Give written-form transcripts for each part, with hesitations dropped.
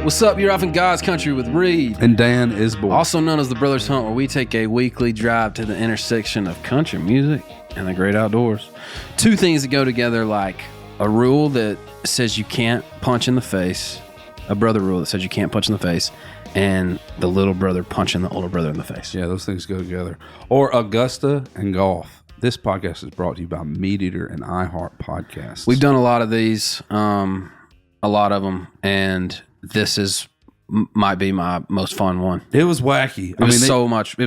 What's up? You're off in God's country with Reid and Dan is born. Also known as the Brothers Hunt, where we take a weekly drive to the intersection of country music and the great outdoors. Two things that go together, like a rule that says you can't punch in the face, a brother rule that says you can't punch in the face, and the little brother punching the older brother in the face. Yeah, those things go together. Or Augusta and golf. This podcast is brought to you by MeatEater and iHeart Podcasts. We've done a lot of these, a lot of them, and this might be my most fun one. It was wacky. It was so wacky. It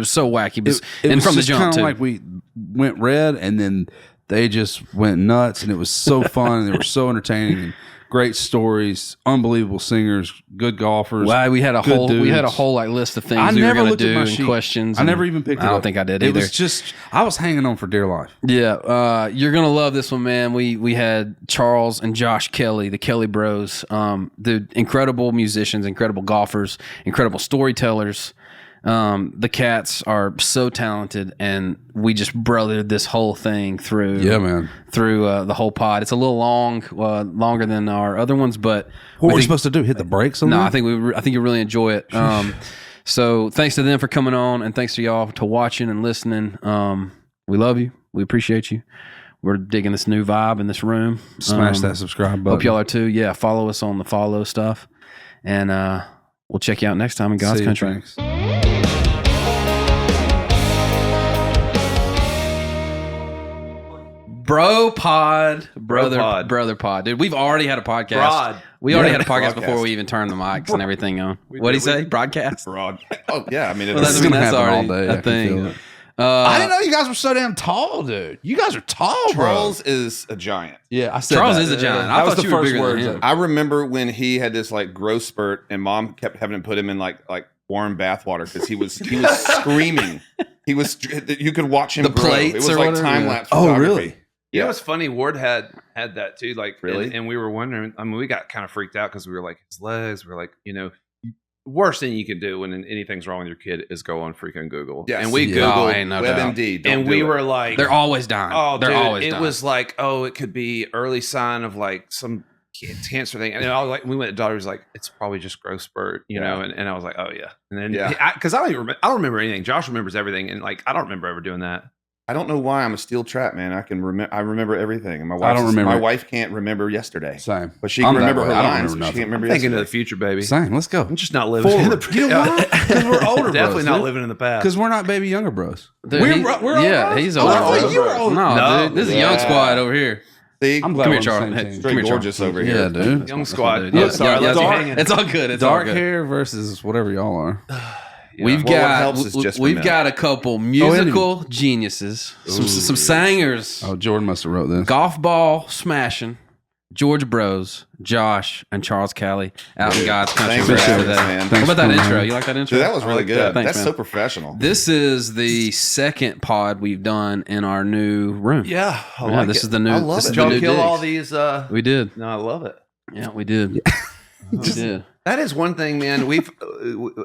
was from the just jump kind too. of like we went red, and then they just went nuts, and it was so fun. And they were so entertaining, and great stories, unbelievable singers, good golfers. Wow, we had a whole like list of things we were going to do and questions. I never even picked it up. I don't think I did either. It was just, I was hanging on for dear life. Yeah, you're going to love this one, man. We had Charles and Josh Kelley, the Kelley Bros, the incredible musicians, incredible golfers, incredible storytellers. The cats are so talented, and we just brothered this whole thing through. Yeah, man. Through the whole pod. It's a little longer than our other ones, but what are we supposed to do? Hit the brakes on that? No, I think you'll really enjoy it. So thanks to them for coming on, and thanks to y'all to watching and listening. We love you. We appreciate you. We're digging this new vibe in this room. Smash that subscribe button. Hope y'all are too. Yeah, follow us on the follow stuff, and we'll check you out next time in God's country. Thanks. Brother pod, dude. We've already had a podcast. We already had a podcast before we even turned the mics and everything on. What did he say? Broadcast. Oh yeah, I mean, That's already all day. a thing. I didn't know you guys were so damn tall, dude. You guys are tall, bro. Charles is a giant. Yeah, I said Charles that. is a giant. That I was thought the you were first bigger than words. him. I remember when he had this like growth spurt, and Mom kept having to put him in like warm bath water because he was screaming. He was. You could watch him. The grow. plates It was or like whatever? time lapse. Oh, really? You know what's funny? Ward had that too. Like, Really? and we were wondering. I mean, we got kind of freaked out because we were like his legs. We were like, worst thing you can do when anything's wrong with your kid is go on freaking Google. Yes. And we Yeah. Oh, Googled, ain't no doubt. WebMD. and we were like, They're always dying. oh, They're dude, always it dying. was like, oh, it could be early sign of like some cancer thing. And I was like, we went to daughter was like, it's probably just growth spurt, you know. And I was like, oh yeah. And then because I don't remember anything. Josh remembers everything, and like I don't remember ever doing that. I don't know why I'm a steel trap, man. I remember everything. And I don't remember. My wife can't remember yesterday. Same. But she can I'm that remember way. her I don't lines. remember She can't remember Thinking of yesterday. the future, baby. Same. Let's go. I'm just not living in the Forward. You know why? Because we're older bros. Definitely not living in the past. Because we're not baby younger bros. Dude, we're he- older yeah, bros? he's Oh, older. I thought bros. you were older. No. Dude, this is a young squad over here. See? I'm glad Come we're here, on the Charles. same Hey, team. come Straight here, gorgeous Charles. over here. Yeah, dude. Young squad. Dude. Yeah, sorry, Yeah, let's yeah, hang it. it's all good. It's Dark all good. hair versus whatever y'all are. We've Well, what got helps is just we've for got a couple musical geniuses, some singers, Oh, Jordan must have wrote this. golf ball smashing, Georgia Bros, Josh and Charles Kelley out in God's country Thanks for with us having today. us, man. What Thanks about that for intro? having You like that intro? Dude, that was really good. Thanks, That's man. so professional. This is the second pod we've done in our new room. Yeah, I Yeah, like this it. is the new. I love this it. is Did the y'all new kill all digs. these? We did. No, I love it. Yeah, we did. We did. That is one thing, man.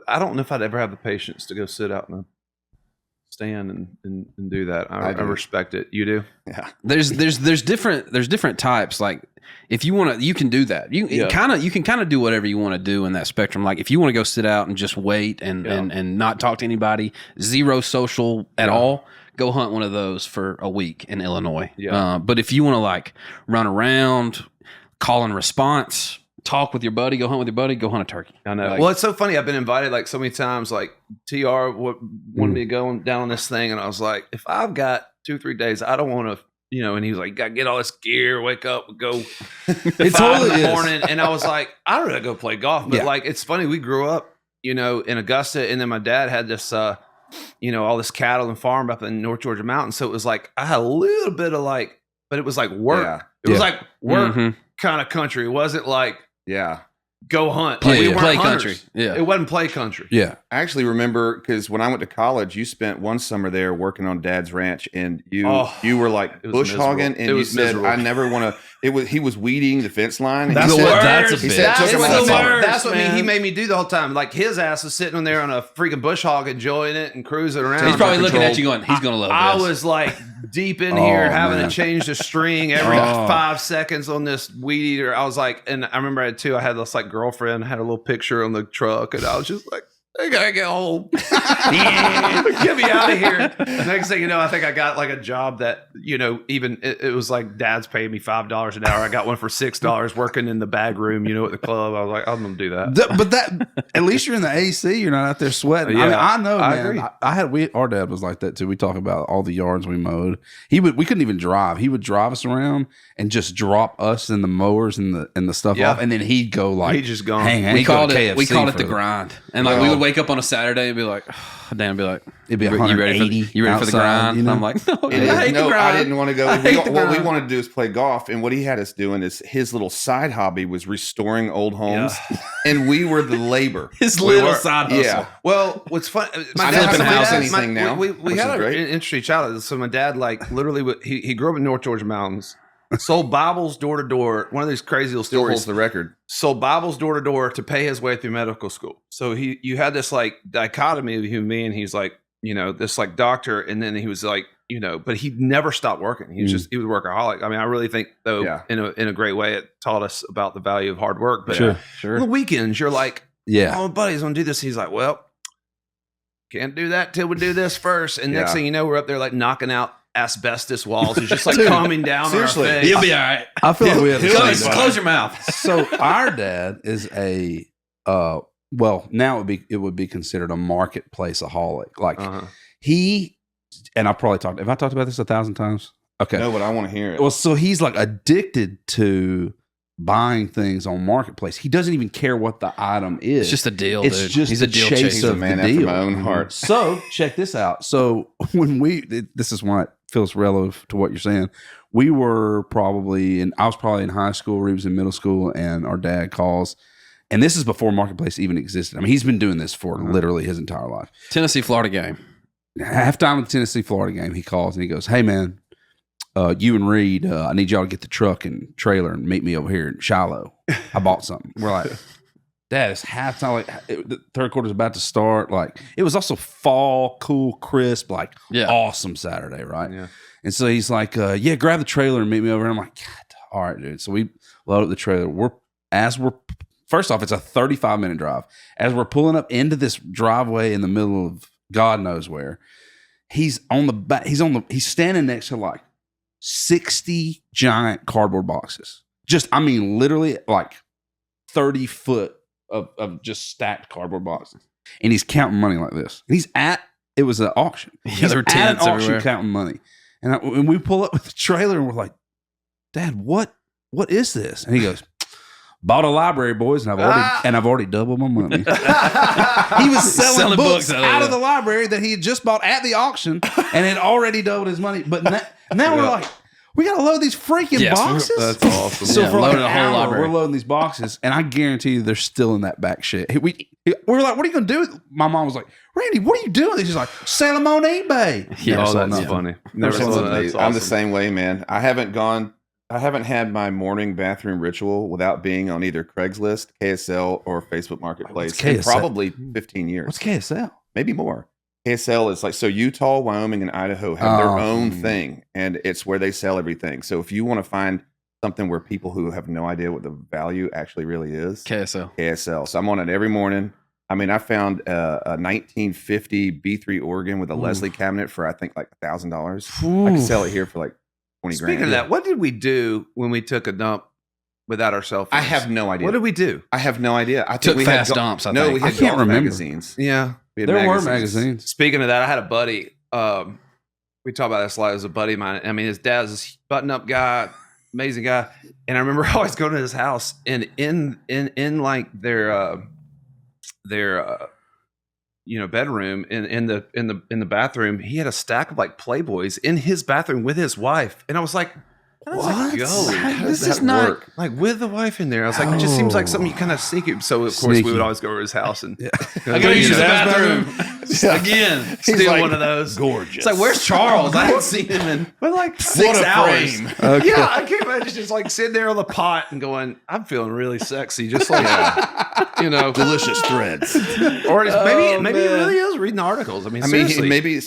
I don't know if I'd ever have the patience to go sit out in a stand and do that. I do. respect it. You do? Yeah. There's different types. Like if you want to, you can do that. You can kind of do whatever you want to do in that spectrum. Like if you want to go sit out and just wait and not talk to anybody, zero social at all, go hunt one of those for a week in Illinois. Yeah. But if you want to like run around, call and response, talk with your buddy, go hunt with your buddy, go hunt a turkey. I know. Like- Well, it's so funny. I've been invited like so many times. Like TR wanted me to go down on this thing, and I was like, if I've got 2-3 days, I don't want to. And he was like, "Got to get all this gear, wake up, go." It 5 totally in the is. morning, and I was like, I don't know, go play golf, but Yeah. like it's funny. We grew up, in Augusta, and then my dad had this, all this cattle and farm up in North Georgia mountains. So it was like I had a little bit of like, but it was like work. Yeah. It was like work Mhm. kind of country. It wasn't like Yeah. go hunt. Play- Like, we yeah, weren't play hunters. country. Yeah. It wasn't play country. Yeah. I actually remember because when I went to college, you spent one summer there working on Dad's ranch, and you Oh, were like it was bush miserable. hogging, and It you was said, miserable. "I never want to." he was weeding the fence line. That's He the said- worst. That's a He bitch. said, That's took him the on the summer. worst. That's what man. he made me do the whole time. Like his ass was sitting on there on a freaking bush hog enjoying it and cruising around. He's probably looking at you going, he's going to love I this. was like deep in here having man. to change the string every 5 seconds on this weed eater. I was like, and I remember I had this like girlfriend, had a little picture on the truck, and I was just like, I gotta get home. Get me out of here. Next thing you know, I think I got like a job that, even it was like dad's paying me $5 an hour. I got one for $6 working in the bag room, at the club. I was like, I'm gonna do that. But at least you're in the AC. You're not out there sweating. I mean, Yeah, I know, I man. agree. Our dad was like that too. We talk about all the yards we mowed. We couldn't even drive. He would drive us around and just drop us in the mowers and the stuff Yeah. off, and then he'd go like, He'd just gone. hang. we he'd go called to it KFC the for grind. And like we would wake up on a Saturday and be like, Dan would be like, It'd be you ready for 180 the grind? And I'm like, no, It is. I hate the No, I grind. didn't want to go. I hate the What we grind. wanted to do is play golf, and what he had us doing is his little side hobby was restoring old homes, and we were the labor. His We little were- side hustle. Yeah, Well, what's fun? I don't have to house anything now, We which had is an great. interesting childhood. So my dad, like, literally, he grew up in North Georgia mountains. Sold Bibles door to door. One of these crazy little still stories. holds the record. Sold Bibles door to door to pay his way through medical school. So you had this like dichotomy of human being. He's like, this like doctor, and then he was like, but he never stopped working. He was he was a workaholic. I mean, I really think though, Yeah. in a great way, it taught us about the value of hard work. But Sure. on the weekends, you're like, yeah. oh, buddy's gonna do this. He's like, well, can't do that till we do this first. And next Yeah. thing you know, we're up there like knocking out asbestos walls. It's just like Dude, coming down seriously. on our face. You'll be all right. I feel like we have the same Close, vibe. close your mouth. So our dad is a well, now it would be considered a marketplaceaholic. Like he, and have I talked about this 1,000 times? Okay. No, but I want to hear it. Well, so he's like addicted to buying things on marketplace. He doesn't even care what the item is. It's just a deal, It's dude. just He's the a deal chase chaser. He's a of man the after deal. my own heart. So check this out. So when this is why it feels relative to what you're saying. We were I was probably in high school, Reid was in middle school, and our dad calls. And this is before Marketplace even existed. I mean, he's been doing this for literally his entire life. Tennessee, Florida game. Halftime of the Tennessee, Florida game, he calls and he goes, "Hey, man, you and Reid, I need y'all to get the truck and trailer and meet me over here in Shiloh. I bought something." We're like, "Dad, it's halftime. Like the third quarter's about to start. Like it was also fall, cool, crisp, like awesome Saturday, right?" Yeah. And so he's like, "Yeah, grab the trailer and meet me over here." I'm like, "God, all right, dude." So we load up the trailer. First off, it's a 35-minute drive. As we're pulling up into this driveway in the middle of God knows where, he's on the back. He's standing next to like 60 giant cardboard boxes. Literally like 30 foot of just stacked cardboard boxes. And he's counting money like this. And it was an auction. Yeah, there were He's at an tents auction everywhere. counting money. And we pull up with the trailer and we're like, "Dad, what is this?" And he goes, "Bought a library, boys, and I've already doubled my money." He was selling books out of the library that he had just bought at the auction and had already doubled his money. But now we're like, we got to load these freaking boxes. That's awesome. So Yeah, for like loaded an a whole hour, library. we're loading these boxes, and I guarantee you they're still in that back shit. We were like, "What are you going to do?" My mom was like, "Randy, what are you doing?" She's like, "Sell them on eBay." Yeah, Oh, that's nothing. funny. Never That's sold awesome. it. I'm the same way, man. I haven't had my morning bathroom ritual without being on either Craigslist, KSL, or Facebook Marketplace What's in KSL? probably 15 years. What's KSL? Maybe more. KSL is like, so Utah, Wyoming, and Idaho have their Oh. own thing, and it's where they sell everything. So if you want to find something where people who have no idea what the value actually really is, KSL. KSL. So I'm on it every morning. I mean, I found a 1950 B3 organ with a Leslie cabinet for I think like $1,000. I could sell it here for like 20 Speaking grand. of that, what did we do when we took a dump without our cell I phones? have no idea. What did we do? I have no idea. I think Took we fast had dumps, I no, think. we had I can't golf remember. magazines. Yeah. We had There were magazines. Speaking of that, I had a buddy. We talk about this a lot. It was a buddy of mine. I mean, his dad's this button-up guy, amazing guy. And I remember always going to his house, and in like their bedroom, in the bathroom, he had a stack of like Playboys in his bathroom with his wife. And I was like, What? This is not like with the wife in there. I was like, it just seems like something you kind of sneak it. So of course we would always go over to his house and I gotta use the bathroom again. steal like, one of those. Gorgeous. It's like, where's Charles? I haven't seen him in But like 6 hours. Yeah, I can't imagine just like sitting there on the pot and going, I'm feeling really sexy, just like delicious threads. Or maybe it really is reading articles. I mean, seriously. Maybe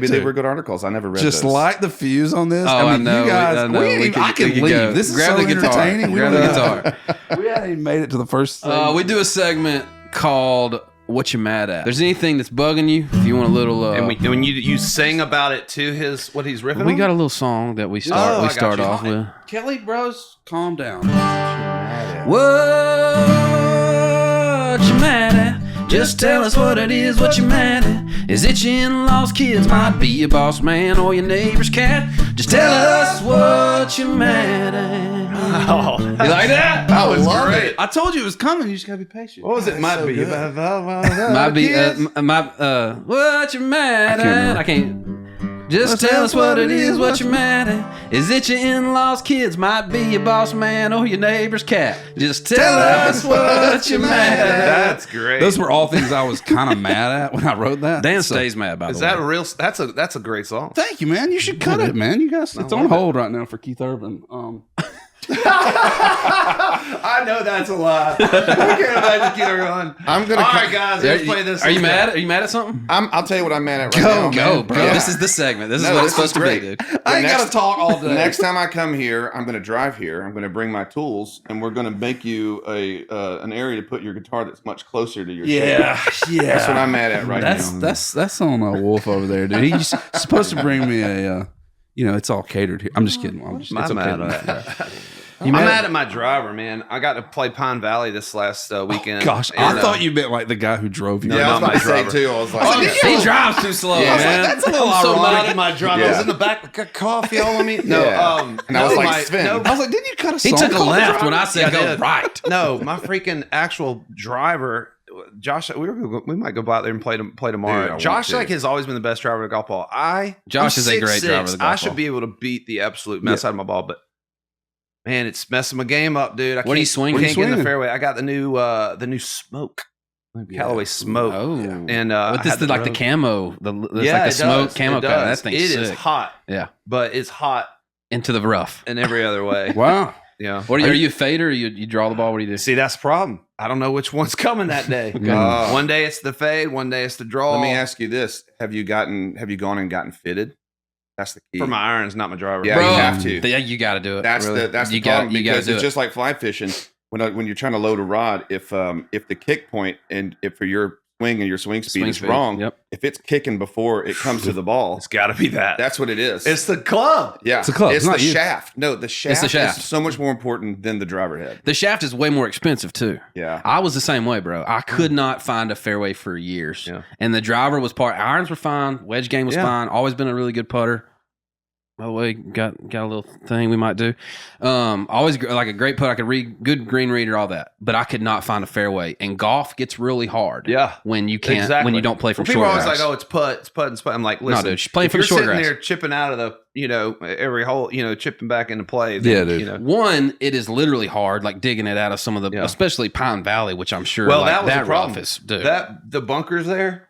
they were good articles. I never read Just those. light the fuse on this. Oh, I mean, know. you guys, I know. I can leave. Go. This is Grab so the guitar. entertaining. Grab the guitar. We hadn't even made it to the first thing. We do a segment called "What You Mad At." If there's anything that's bugging you, if you want a little, and when you sing about it to what he's riffing we on? got a little song that we start off with. Kelly, bros, calm down. What you mad at? Just tell us what it is, what you mad at. Is it your in-laws, kids, might be your boss man, or your neighbor's cat? Just tell us what you mad at. Oh, You like that? I love it. I told you it was coming. You just gotta be patient. What was it? Might be. Might be what you mad at? I can't. Just tell us what it is, what you mad at. Is it your in-laws, kids, might be your boss man, or your neighbor's cat? Just tell us what you mad at. That's great. Those were all things I was kind of mad at when I wrote that. Dan stays mad, by Is the way. that real? That's a great song. Thank you, man. You should cut it, man. You guys, it's on hold right now for Keith Urban. I know that's a lie. I can't imagine Keith going. I'm gonna. All right, guys, let's play this. Are you mad? Are you mad at something? I'll tell you what I'm mad at right now. Go, man. bro. Yeah. This is the segment. This is No, what this it's supposed is to be, great. dude. I ain't next- gotta talk all day. Next time I come here, I'm going to drive here. I'm going to bring my tools, and we're going to make you an area to put your guitar that's much closer to your chair. That's what I'm mad at right now. That's on a Wolf over there, dude. He's supposed to bring me a. It's all catered here. I'm just kidding. It's okay. I'm mad at my driver, man. I got to play Pine Valley this last weekend. Gosh, I thought you meant like the guy who drove you. Yeah, I was not about to my say driver. too. I was like, He drives too slow, Yeah. man. That's a little I'm so ironic. mad at my driver. I was in the back, got coffee all on me. No, Yeah. And I was like, Sven. I was like, didn't you cut a He song took a called left The when I Driver? said Yeah, I go did. right. No, my freaking actual driver, Josh. We might go out there and play tomorrow. Dude, I want Josh to. has always been the best driver of the golf ball. Josh I'm is a great 6'6". driver of the golf I should ball. be able to beat the absolute mess out of my ball, but man, it's messing my game up, dude. What are you swinging? Can't get in the swinging? fairway. I got the new smoke, Callaway smoke. Oh, And but I this had is like the road- camo, it's like the it smoke does. camo It color. does. That thing's It is sick. hot, Yeah, but it's hot into the rough. in every other way. Wow. Yeah. What are you a fader? Or you draw the ball? What do you do? See, that's the problem. I don't know which one's coming that day. One day it's the fade, one day it's the draw. Let me ask you this: Have you gone and gotten fitted? That's the key for my irons, not my driver. Yeah, Bro, you have to. Yeah, you got to do it. That's really. the You problem gotta because do it's it. just like fly fishing. When you're trying to load a rod, if the kick point and if for your swing and your swing speed is wrong, Yep. if it's kicking before it comes to the ball, It's got to be that. that's what it is. It's the club. yeah, it's a club. It's It's not the you. shaft. No, the shaft. shaft. is so much more important than the driver head. The shaft is way more expensive too. Yeah. I was the same way, bro. I could not find a fairway for years. Yeah. And the driver was irons were fine, wedge game was Yeah. fine, always been a really good putter. By the way, got a little thing we might do. Always like a great putt. I could read, good green reader, all that. But I could not find a fairway. And golf gets really hard. Yeah. When you can't, when you don't play from Well, people short are always grass. like, "Oh, it's putt, it's putt, it's putt." I'm like, "Listen, dude, she's playing if for the you're short sitting grass. there chipping out of the, every hole, chipping back into play." Yeah, dude. One, it is literally hard, like digging it out of some of the, Yeah. especially Pine Valley, which I'm sure Well, like, that was the problem. rough is, dude. The bunkers there.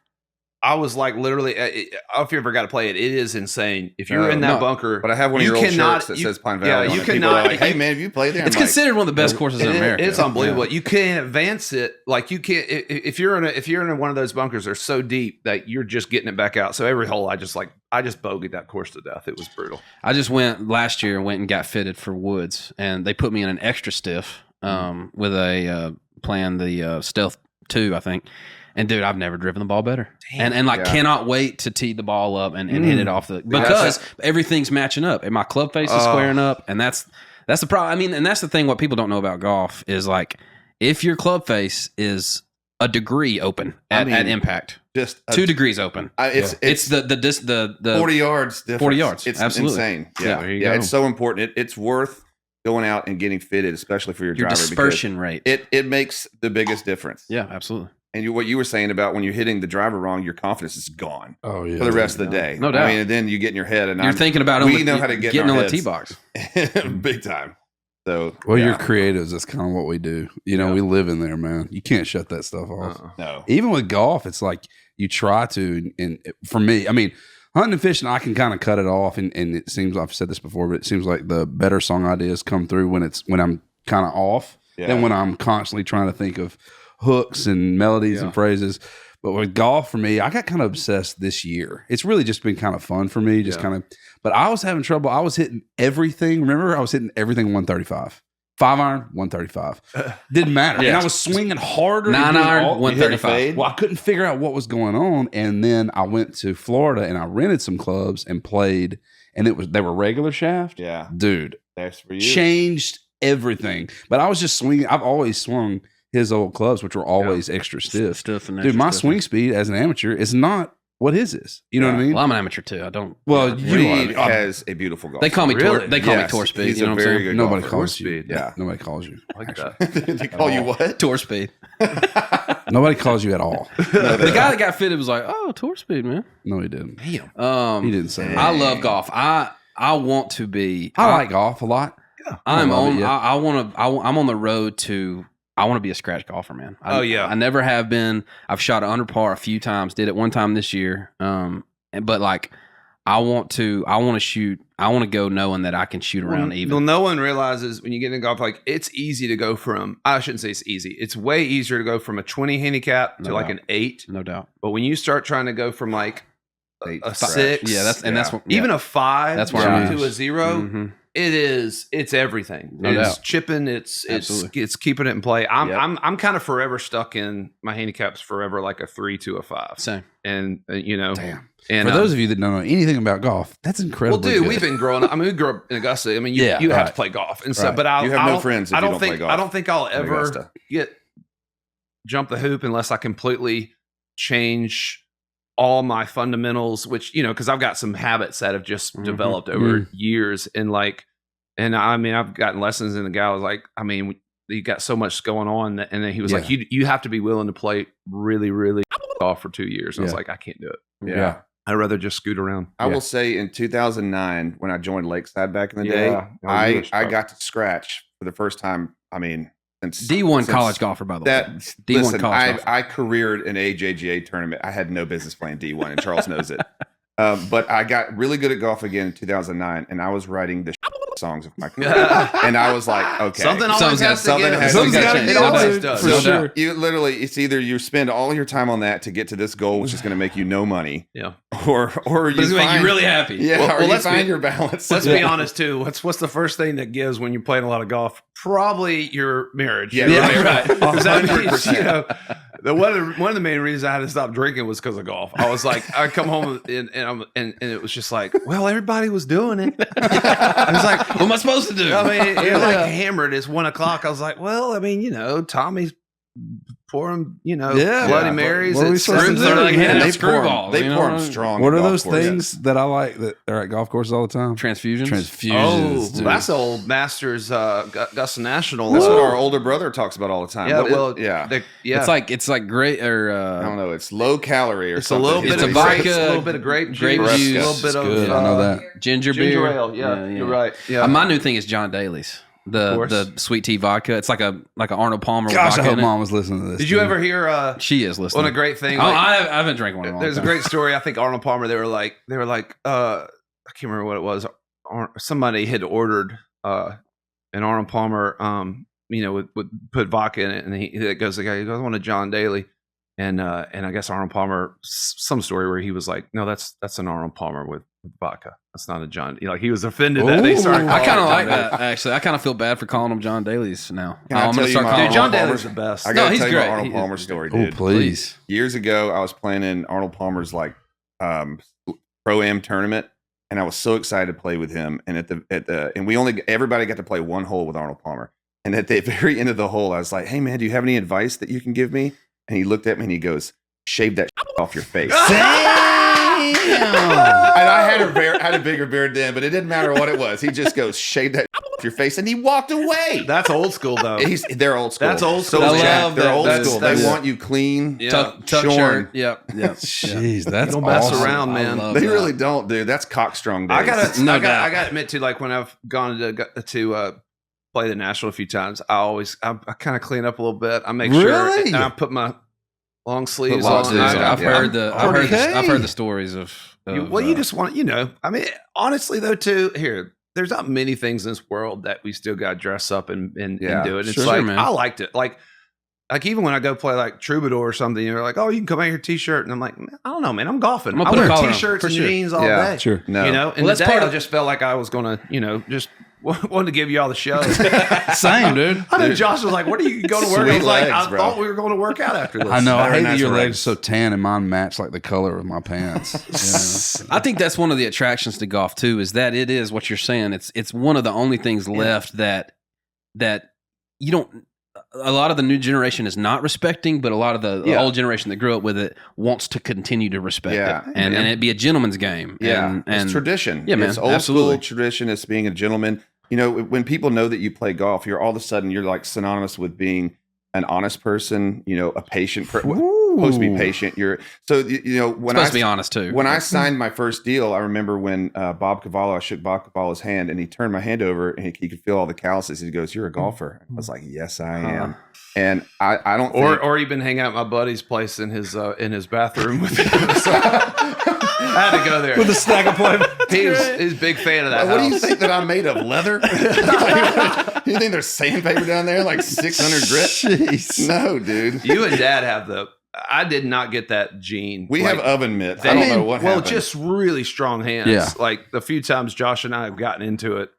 I was like literally. I don't know if you ever got to play it. It is insane. If you're in that no. bunker, But I have one of you your old cannot- shirts that you- says Pine yeah, Valley. you on it. People cannot- are like, hey man, have you played there? It's I'm like, considered one of the best courses in America. It's unbelievable. You can't advance it. Like you can't if you're in one of those bunkers. They're so deep that you're just getting it back out. So every hole, I just bogeyed that course to death. It was brutal. I just went last year and went and got fitted for woods, and they put me in an extra stiff with a playing the Stealth 2, I think. And dude, I've never driven the ball better, and cannot wait to tee the ball up and hit it off because everything's matching up, and my club face is squaring up, and that's the problem. I mean, and that's the thing. What people don't know about golf is like if your club face is a degree open at impact, just 2 degrees open. It's the 40 yards difference. 40 yards. It's Absolutely. insane. Yeah, Yeah, there you go. It's so important. It's worth going out and getting fitted, especially for your your driver. dispersion rate. It makes the biggest difference. Yeah, absolutely. And what you were saying about when you're hitting the driver wrong, your confidence is gone Oh yeah. for the rest of the day. No doubt. I mean, and then you get in your head, and You're thinking about it. we know how to get getting in on our the tee heads. box. Big time. So, Well, yeah. you're creatives. That's kind of what we do. You know, Yeah. we live in there, man. You can't shut that stuff off. No. Even with golf, it's like you try to. And for me, I mean, hunting and fishing, I can kind of cut it off. And it seems, I've said this before, but it seems like the better song ideas come through when I'm kind of off than when I'm constantly trying to think of hooks and melodies and phrases. But with golf, for me, I got kind of obsessed this year. It's really just been kind of fun for me, but I was having trouble. I was hitting everything. Remember, I was hitting everything 135. 5-iron, 135. Didn't matter. And I was swinging harder. 9-iron, 135. Well, I couldn't figure out what was going on. And then I went to Florida and I rented some clubs and played. And they were regular shaft. Yeah. Dude, That's for you. changed everything. But I was just swinging. I've always swung his old clubs, which were always extra stiff. Dude, my swing speed as an amateur is not what his is. You know what I mean? Well, I'm an amateur too. I don't. Well, Reid you are. has a beautiful golf. They call me swing. tour. They call me Yes, tour speed. He's You know a what I'm very saying? good Nobody golfer. calls you. speed. Yeah. Nobody calls you. I like that. They call you what? Tour speed. Nobody calls you at all. The guy that got fitted was like, "Oh, tour speed, man." No, he didn't. Damn. He didn't say that. I love golf. I want to be. I like golf a lot. I'm love on. it, yeah. I'm on the road to. I want to be a scratch golfer, man. Yeah. I never have been. I've shot under par a few times. Did it one time this year. But like, I want to shoot. I want to go knowing that I can shoot around even. Well, no one realizes when you get into golf, like it's easy to go from. I shouldn't say it's easy. It's way easier to go from a 20 handicap to like an 8. No doubt. But when you start trying to go from like a Scratch. 6, Yeah, that's what, even a 5, That's where I'm to at. a 0. Mhm. It's everything. No It's doubt. chipping. It's keeping it in play. I'm kind of forever stuck in my handicaps forever, like a 3 to a 5. Same. And Damn. And For those of you that don't know anything about golf, that's well, incredible. dude, we've been growing up. I mean, we grew up in Augusta. I mean, you have to play golf, and so. Right. But You have no friends if I you don't don't think play golf I don't think I'll in ever Augusta. jump the hoop unless I completely change all my fundamentals. Which because I've got some habits that have just developed over years, and I mean, I've gotten lessons, and the guy was like, I mean, you got so much going on, and then he was like, you have to be willing to play really, really golf for 2 years. And I was like, I can't do it. Yeah. I'd rather just scoot around. I will say in 2009, when I joined Lakeside back in the day, I got to scratch for the first time. I mean, since D1 college golfer, by the way. that. D1 Listen, college golfer. I careered in a AJGA tournament. I had no business playing D1, and Charles knows it. But I got really good at golf again in 2009, and I was writing the songs of my career. And I was like, okay, Something always has to something give. has Something's to gotta change. give, It always dude, does. for So sure. You literally, it's either you spend all your time on that to get to this goal, which is going to make you no money, Yeah. or But it's you gonna make you find, really happy. yeah, Well, or you let's find be- your balance. Let's be honest too. What's the first thing that gives when you're playing a lot of golf? Probably your marriage. Yeah, right. 'Cause that means, 100%. one of the main reasons I had to stop drinking was because of golf. I was like, I come home and it was just like, well, everybody was doing it. I was like, What am I supposed to do? I mean, you're like hammered. It's 1 o'clock. I was like, well, I mean, Tommy's pouring, Yeah. Bloody Yeah. Marys. What are we at supposed to do? 7:30. Like handing they out screwballs. They you know pour what I them mean? strong. What at are golf those courses. things that I like that are at golf courses all the time? Transfusions. Transfusions. Oh, dude. that's old Masters Augusta National. That's what our older brother talks about all the time. Yeah, But well, yeah. It's like great or I don't know. It's low calorie or It's a something. little bit It's of a grape, vodka, a little bit of grape grape juice, juice. a little It's bit of good. I know that. ginger beer. ginger ale. Yeah, you're right. Yeah, My new thing is John Daly's. course. The sweet tea vodka. It's like a Arnold Palmer Gosh, I vodka hope in it. mom was listening to this. Did you dude. ever hear? She is listening. One a great thing. Oh, like, I haven't drank one in a long there's a time. great story. I think Arnold Palmer. They were like, I can't remember what it was. Somebody had ordered an Arnold Palmer. Would put vodka in it, and the guy goes, I want a John Daly. And I guess Arnold Palmer, some story where he was like, no, that's an Arnold Palmer with vodka. That's not a John. He was offended that they started. I kind calling of it like John that, actually. I kind of feel bad for calling them John Daly's now. Can I I'm tell gonna you start my calling Dude, John Arnold Daly's Palmer's the best. I No, gotta he's tell you great. my Arnold He- Palmer story, dude. Oh, please. Years ago, I was playing in Arnold Palmer's pro-am tournament, and I was so excited to play with him. And everybody got to play one hole with Arnold Palmer. And at the very end of the hole, I was like, "Hey man, do you have any advice that you can give me?" And he looked at me and he goes, "Shave that off your face." And I had a bigger beard then, but it didn't matter what it was. He just goes, "Shave that off your face, and he walked away. That's old school though. They're old school. That's old school. So I Jack, love they're that. old That's- school. that's- They want you clean, tuck shorn. shirt. Yep. Jeez, that's Don't mess awesome. around, man. I love They that. really don't, dude. That's cockstrong days. I gotta, No I doubt. gotta admit to like when I've gone to play the Nashville a few times, I kind of clean up a little bit. I make sure, Really? and I put my long sleeves long on. sleeves on, I've yeah. heard the stories of. You just want, I mean, honestly though, too. Here, there's not many things in this world that we still got to dress up and Yeah, do it. It's sure, like man. I liked it, like even when I go play like Troubadour or something, you're like, oh, you can come out here t-shirt, and I'm like, I don't know, man, I'm golfing. I'm gonna I put a wear collar on, t-shirts for and sure. jeans all Yeah, day. Sure. No. You know, and Well, that's today part I of- just felt like I was gonna, just wanted to give you all the show. Same, dude. I know Josh was like, "What are you going to work?" I Sweet was like, legs, "I bro. thought we were going to work out after this." I know. I Very hate that nice your legs legs. are so tan and mine match like the color of my pants. I think that's one of the attractions to golf too. Is that it is what you're saying. It's one of the only things left that you don't. A lot of the new generation is not respecting, but a lot of the old generation that grew up with it wants to continue to respect Yeah. it, and it be a gentleman's game. Yeah, and it's tradition. Yeah, man, It's old absolutely. school tradition. It's being a gentleman. You know, when people know that you play golf, you're all of a sudden you're like synonymous with being an honest person. You know, a patient person. Supposed to be patient. You're so you know when supposed to be honest too. When I signed my first deal, I remember when Bob Cavallo, I shook Bob Cavallo's hand, and he turned my hand over, and he could feel all the calluses. He goes, "You're a golfer." I was like, "Yes, I am." And I don't think, or even hang out at my buddy's place in his bathroom with him. So I had to go there With a stack of play. He's a big fan of that. what do you house. think that I'm made of? Leather? You think there's sandpaper down there, like 600 grit? Jeez. No, dude. You and Dad have the. I did not get that gene. We Like, have oven mitts. they- I don't know what well, happened. just really strong hands. Yeah. Like the few times Josh and I have gotten into it,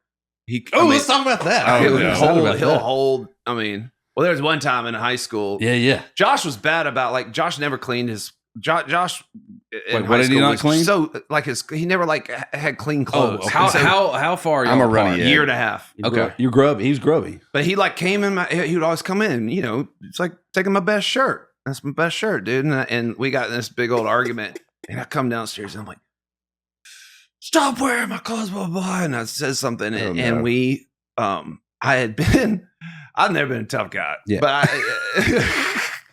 Let's talk about that. Oh, he'll yeah. hold. I mean, well, there was one time in high school. Yeah. Josh was bad about like Josh never cleaned his. Josh. in Wait, high what did he school not was clean? So like he never like had clean clothes. okay. how far are you? I'm a apart? runny egg. Year and a half. Okay. You're grubby. He's grubby. But he like came in. He would always come in. You know, it's like taking my best shirt. That's my best shirt, dude. And we got in this big old argument. And I come downstairs and I'm like, "Stop wearing my clothes, blah blah." blah. And I said something, Oh, no. and we, I've never been a tough guy, Yeah. but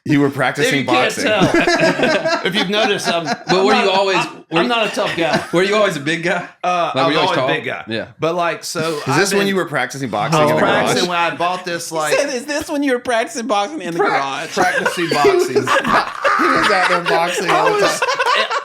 you were if practicing you can't boxing. tell, if you've noticed, But were you always? I'm not a tough guy. Were you always a big guy? I were was you always a tall? big guy. Yeah. But like, so Is this when you were practicing boxing in the practicing garage? when I bought this like Is this when you were practicing boxing in the garage? practicing boxing? He was out there boxing all the time.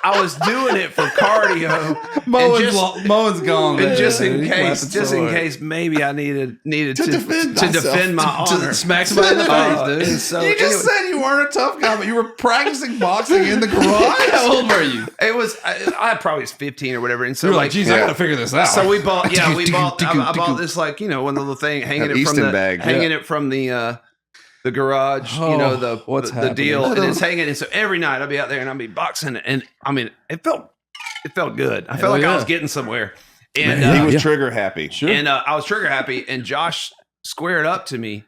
I was doing it for cardio. Moen's gone. And just in He's case, left just in forward. case, maybe I needed to defend to myself. defend my honor. To smack somebody in the face, dude. And so You just anyway, said you weren't a tough guy, but you were practicing boxing in the garage. How old were you? it was I probably was 15 or whatever, and so You're like, like, geez, I gotta figure this out. so we bought I bought this like one little thing hanging An it from Easton the bag, hanging it from the garage, Oh, what's the happening? deal, and it's hanging. And so every night I'd be out there and I'd be boxing, and I mean it felt good. I felt like I was getting somewhere, and He was trigger happy. Sure. And I was trigger happy, and Josh squared up to me.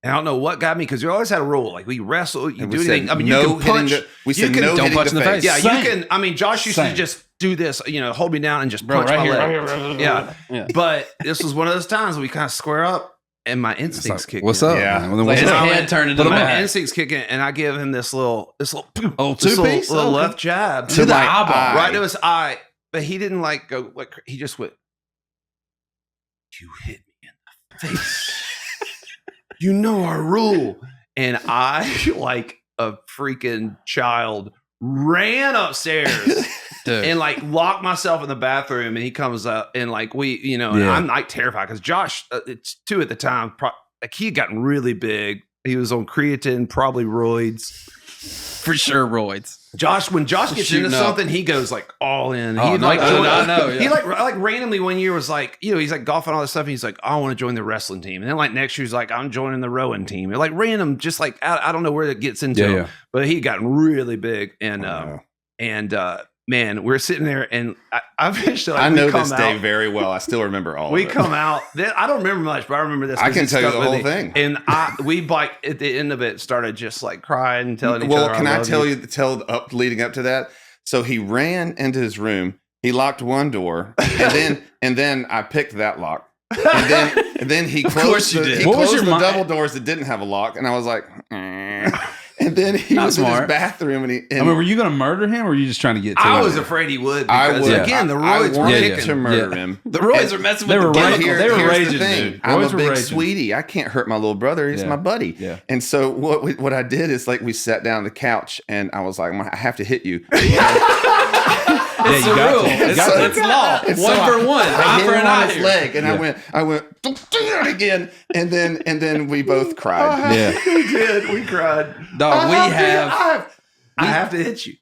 And I don't know what got me because you always had a rule like we wrestle, you And do we anything. said I mean, no you can hitting punch. the- we said can- no don't hitting punch in the face. Yeah, Same. you can. I mean, Josh used to Same. just do this, hold me down and just Bro, punch right my here, leg. right here, right here. Yeah. Yeah. But this was one of those times we kind of square up, and my instincts kick What's in. up? Yeah. Man? Well, then Like what's his up? head turned into the My back. instincts kick in, and I give him this little Oh, this two-piece? little Okay. left jab To the my eyeball. right to his eye. But he didn't like go like he just went. You hit me in the face. You know our rule. And I, like a freaking child, ran upstairs Dude. and like locked myself in the bathroom. And he comes up and like and Yeah. I'm like terrified because Josh, it's 2 at the time, like he had gotten really big. He was on creatine, probably roids. For sure, roids. When Josh gets Shooting into up. something, he goes like all in. Oh, He'd no, like I join- know, I know, yeah. He like randomly one year was like, he's like golfing all this stuff. And he's like, I want to join the wrestling team. And then like next year he's like, I'm joining the rowing team. And like random, just like I don't know where it gets into Yeah, him, yeah. but he gotten really big. And Wow. man, we're sitting there, and I eventually like, I we know come this day out- very well. I still remember all We of it. come out. I don't remember much, but I remember this. I 'cause can it tell you stuck the with whole me. thing. And we like at the end of it started just like crying and telling each Well, other. can I love tell you leading up to that? So he ran into his room. He locked one door, and then I picked that lock. And then he closed you the, did. he What was closed your the mi- double doors that didn't have a lock, and I was like, and then he Not was in his smart. bathroom, and I mean, were you going to murder him, or were you just trying to get to I him? was afraid he would. I Because, would. again, the I roids were wanted kicking. to murder him. The Roy's are messing They with were the right. chemicals. They were here's raging, the thing. dude. I'm Boys a were big raging. sweetie. I can't hurt my little brother. He's Yeah. my buddy. Yeah. And so what I did is like we sat down on the couch, and I was like, I have to hit you. It's you the got rule. to. It's, So- it's law. And One so for one. I Eye hit for him an on eye. his here. leg, and I went, don't do that again. And then we both cried. Yeah. We did. We cried. Dog, I have to hit you.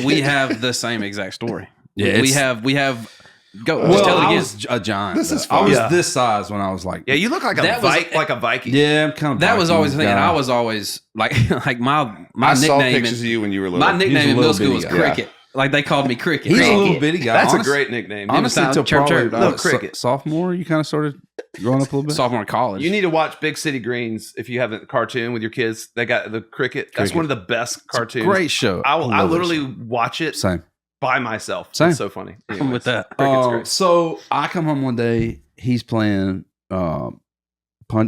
we have the same exact story. Yeah, we it's- have. Go. Well, just tell it I again. was a giant. This is I was fun. this size when I was like, Yeah, you look like That was- like a Viking. yeah, I'm kind of. That was Viking always the thing. And guy. I was always like my I saw nickname. pictures of you when you were little. My nickname in little middle school was bitty guy. Cricket. Like they called me Cricket. He's a Cricket. little bitty guy. That's Honest- a great nickname. Honestly, sound until chirp, probably chirp. Little cricket. sophomore, you kind of started growing up a little bit. Sophomore in college. You need to watch Big City Greens if you haven't the cartoon with your kids. They got the cricket. That's Cricket. one of the best cartoons. Great show. I love that literally show. watch it Same. by myself. Same. It's so funny. I'm with that. Cricket's great. So I come home one day. He's playing.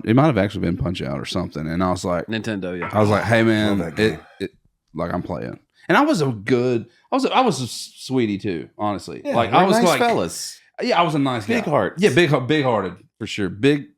It might have actually been Punch Out or something, and I was like, Nintendo. Yeah. I was like, hey man, Love that game. like I'm playing, and I was a sweetie too, honestly. Yeah, like we're I was nice like, fellas. yeah, I was a nice guy. Big hearts. Yeah, big hearted for sure. Big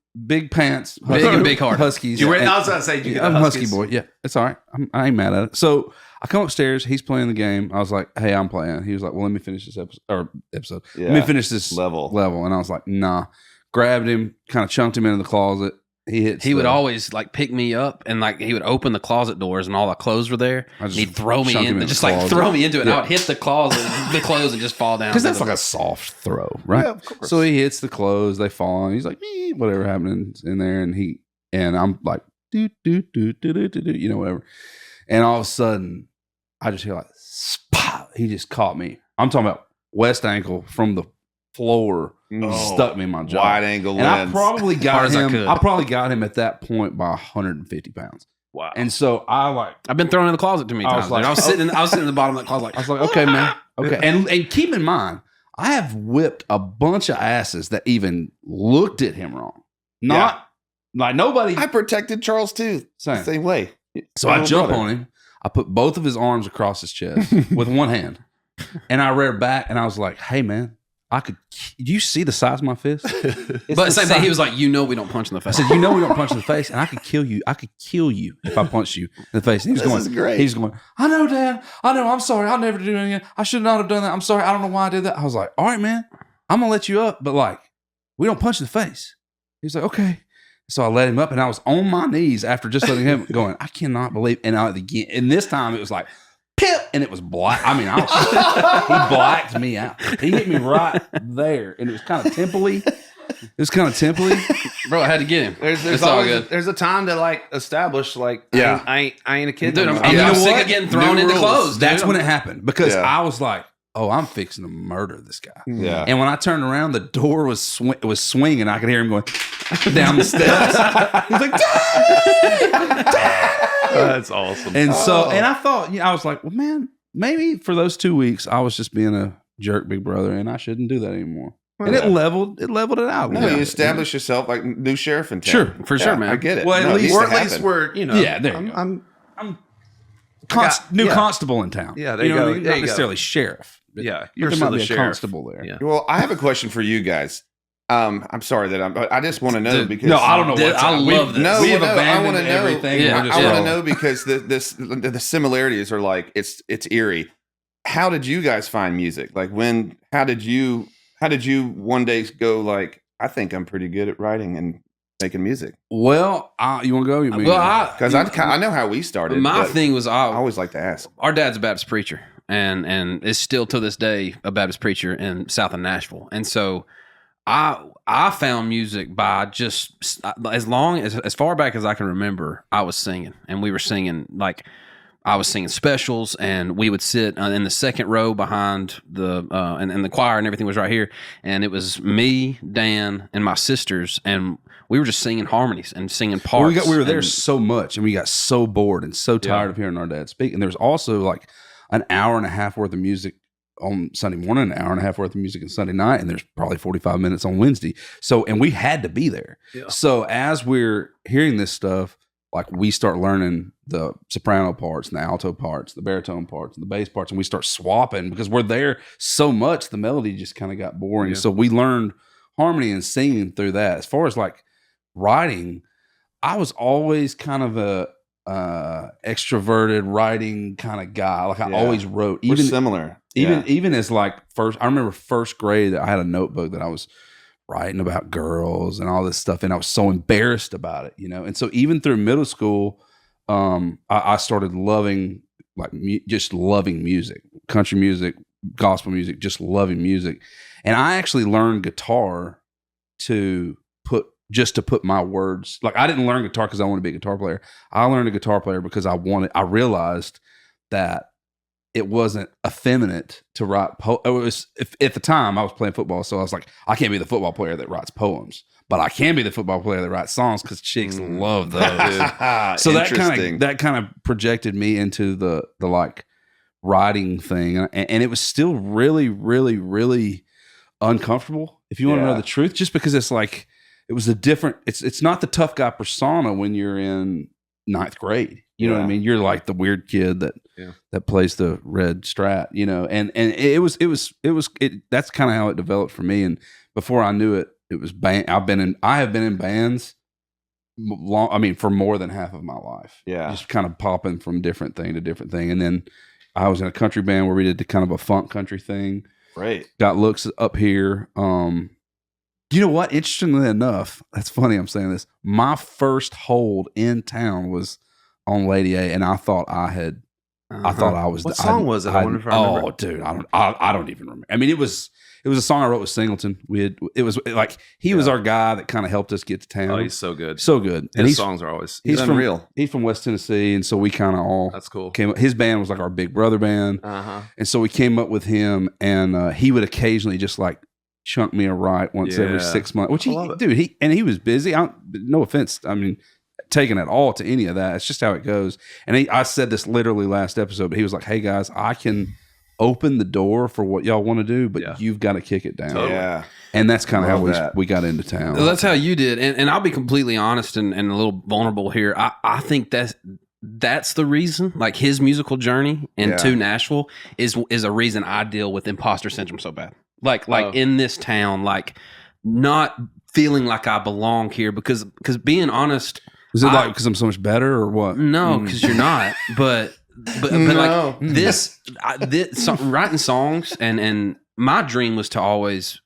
pants, Big and big hearted. Huskies. You were, And- I was going to say, you I'm a husky boy. Yeah, it's all right. I ain't mad at it. So I come upstairs. He's playing the game. I was like, "Hey, I'm playing." He was like, "Well, let me finish this episode. Yeah. Let me finish this Level. And I was like, "Nah." Grabbed him, kind of chunked him into the closet. He would always like pick me up and like he would open the closet doors and all the clothes were there. I And just he'd throw me chunk him in, in just the like closet. throw me into it. Yeah. I would hit the closet, the clothes, and just fall down. because that's to like a soft throw, right? Yeah, of course. So he hits the clothes, they fall, and he's like, whatever happening in there, and I'm like, do, whatever. And all of a sudden, I just hear like, spot. He just caught me. I'm talking about west ankle from the floor, stuck me in my jaw. Wide angle And I lens. probably Hard got as I him. could. I probably got him at that point by 150 pounds. Wow. And so I like, I've been thrown in the closet too many I was times. like, dude. I was sitting in the bottom of that closet like, I was like, okay, man, okay. And keep in mind, I have whipped a bunch of asses that even looked at him wrong. Not like nobody. I protected Charles too. Same. Same way. So I jump on him. I put both of his arms across his chest with one hand, and I reared back and I was like, "Hey, man, do you see the size of my fist?" but same thing. He was like, you know, we don't punch in the I face. said, "You know we don't punch in the face, and I could kill you. I could kill you if I punched you in the face." And he was This going, is great. He's going, "I know, Dad. I know. I'm sorry. I'll never do it again. I should not have done that. I'm sorry. I don't know why I did that." I was like, "All right, man. I'm gonna let you up, but like, we don't punch in the face." He's like, "Okay." So I let him up, and I was on my knees after just letting him going. I cannot believe. And this time it was like, pip, and it was black. I mean, he blacked me out. He hit me right there, and it was kind of temply. Bro, I had to get him. There's It's all always good. there's a time to like establish like Yeah. I ain't a kid. Dude, no I'm, more. I'm you know sick what? of getting thrown New into rules. clothes. That's dude. when it happened because Yeah. I was like, "Oh, I'm fixing to murder this guy." Yeah. And when I turned around, the door was swinging. I could hear him going down the steps. He's like, That's awesome. and so, and I thought, I was like, well, man, maybe for those 2 weeks, I was just being a jerk, big brother, and I shouldn't do that anymore. And Yeah. it leveled it out. a No, little you bit. establish yourself like new sheriff in town. Sure, for sure, man. I get it. Well, at No, it least- needs or to at least happen. we're Yeah, there you go. I'm New yeah. constable in town. Yeah, there you go. What I mean? There Not you go. necessarily sheriff. but- Yeah, but you're there still might the be a sheriff. constable there. Yeah. Well, I have a question for you guys. I'm sorry that I just want to know Dude, because No, I don't know Dude, what. I love this. No, We have well, no, I abandoned wanna know. everything. Yeah, We're I just want to like, know because the similarities are like it's eerie. How did you guys find music? Like how did you one day go like I think I'm pretty good at writing and making music? Well, you want to go? You want me to Well, go? Because I know how we started. my but thing was I always like to ask. our dad's a Baptist preacher and is still to this day a Baptist preacher in south of Nashville. And so I found music by just as far back as I can remember, I was singing and we were singing like I was singing specials and we would sit in the second row behind the and the choir and everything was right here. And it was me, Dan, and my sisters. And we were just singing harmonies and singing parts. We were there and- so much, and we got so bored and so tired of hearing our dad speak. And there's also like an hour and a half worth of music on Sunday morning, an hour and a half worth of music on Sunday night, and there's probably 45 minutes on Wednesday. So, and we had to be there. Yeah. So as we're hearing this stuff, like we start learning the soprano parts and the alto parts, the baritone parts and the bass parts, and we start swapping because we're there so much, the melody just kind of got boring. Yeah. So we learned harmony and singing through that. As far as like writing, I was always kind of a extroverted writing kind of guy. Like I always wrote. We're similar. Even as like I remember first grade, I had a notebook that I was writing about girls and all this stuff, and I was so embarrassed about it, you know. And so even through middle school, I started loving just loving music, country music, gospel music, just loving music. And I actually learned guitar to put my words. Like I didn't learn guitar because I wanted to be a guitar player. I learned a guitar player because I realized that it wasn't effeminate to write. It was at the time I was playing football, so I was like, I can't be the football player that writes poems, but I can be the football player that writes songs because chicks love those. So that kind of projected me into the like writing thing, and it was still really, really, really uncomfortable. If you want to know the truth, just because it's like it was a different. It's not the tough guy persona when you're in ninth grade. You know what I mean? You're like the weird kid that plays the red Strat, you know, and that's kind of how it developed for me. And before I knew it, it was band. I have been in bands for more than half of my life. Yeah. Just kind of popping from different thing to different thing. And then I was in a country band where we did the kind of a funk country thing. Right. Got looks up here. You know what? Interestingly enough, that's funny I'm saying this. My first hold in town was on Lady A, and I thought I was. What song was it? I wonder if I remember. Oh, dude, I don't even remember. I mean, it was a song I wrote with Singleton. It was like he was our guy that kind of helped us get to town. Oh, he's so good, so good. And his songs are always he's unreal. He's from West Tennessee, and so we kind of all that's cool. His band was like our big brother band, and so we came up with him, and he would occasionally just like chunk me a right once every 6 months. Which he was busy. No offense, I mean, taking it all to any of that. It's just how it goes. And I said this literally last episode, but he was like, "Hey guys, I can open the door for what y'all want to do, but you've got to kick it down." Totally. Yeah. And that's kind of how we got into town. Well, that's how you did. And I'll be completely honest and a little vulnerable here. I think that's the reason, like his musical journey into Nashville is a reason I deal with imposter syndrome so bad. Like in this town, like not feeling like I belong here because being honest. Is it like because I'm so much better or what? No, because you're not. But like this writing songs and my dream was to always,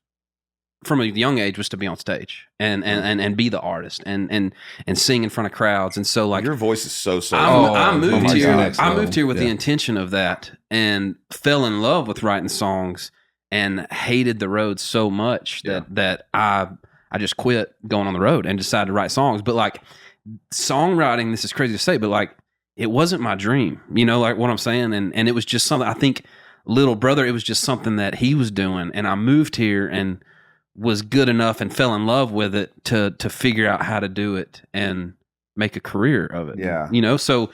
from a young age, was to be on stage and be the artist and sing in front of crowds. And so like your voice is so I moved here. I moved here with the intention of that and fell in love with writing songs and hated the road so much that I just quit going on the road and decided to write songs. But like songwriting, this is crazy to say, but like it wasn't my dream, you know, like what I'm saying. And it was just something, I think little brother, it was just something that he was doing. And I moved here and was good enough and fell in love with it to figure out how to do it and make a career of it. Yeah. You know, so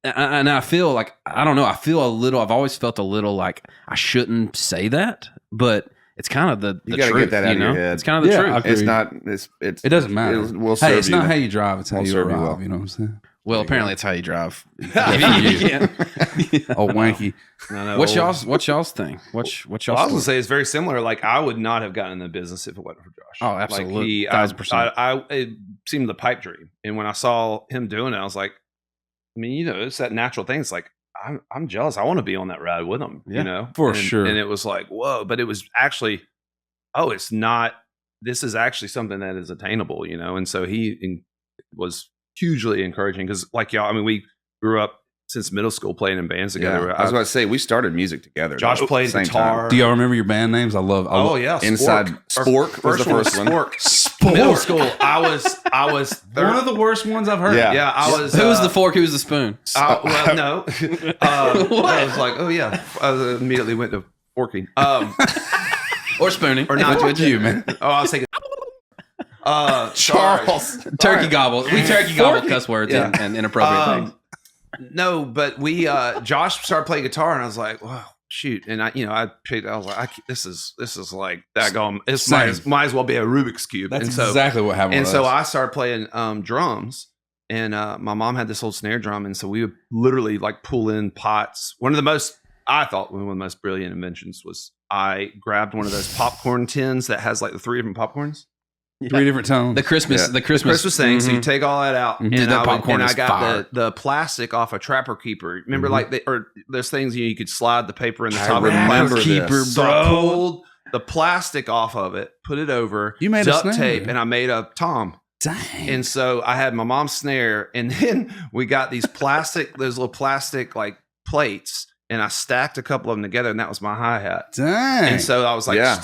and I feel like, I don't know, I've always felt a little like I shouldn't say that, but it's kind of the you gotta truth, get that out of your head. It's kind of the truth. It's not. It doesn't matter. It's not how you drive. It's how you arrive. Well. You know what I'm saying? Well, apparently it's how you drive. Oh, wanky. No, what's y'all's thing? What's y'all's? I was gonna say it's very similar. Like I would not have gotten in the business if it wasn't for Josh. Oh, absolutely, like 1,000%. It seemed the pipe dream, and when I saw him doing it, I was like, I mean, you know, it's that natural thing. It's like I'm jealous. I want to be on that ride with him. Yeah, you know, for sure. And it was like, whoa, but it was actually, it's not. This is actually something that is attainable, you know. And so he was hugely encouraging because, like y'all, I mean, we grew up since middle school playing in bands together. Yeah, I was about to say we started music together. Josh played guitar. Time. Do y'all remember your band names? I love yeah, Inside Spork was the first one. Spork. Middle school. I was one of the worst ones I've heard. Yeah, I was. Who was the fork? Who was the spoon? Well, no. I was like, oh yeah. I immediately went to forking. Or spooning. Or not with you, man. Oh, I was thinking. Charles. Turkey gobble. We turkey gobble cuss words and inappropriate things. No, but we Josh started playing guitar and I was like, wow, shoot. And I was like, this is like that going. This might as well be a Rubik's cube. That's and so, exactly what happened. And with so us. I started playing drums, and my mom had this old snare drum, and so we would literally like pull in pots. I thought one of the most brilliant inventions was I grabbed one of those popcorn tins that has like the 3 different popcorns. Three different tones. The Christmas thing. So you take all that out, and I got fire. the plastic off a Trapper Keeper. Remember, or those things you could slide the paper in the I top of the remember plastic. this. So I pulled the plastic off of it, put it over, You made a duct snare. tape, and I made a tom. Dang. And so I had my mom's snare, and then we got those little plastic like plates, and I stacked a couple of them together, and that was my hi hat. Dang. And so I was like, Yeah.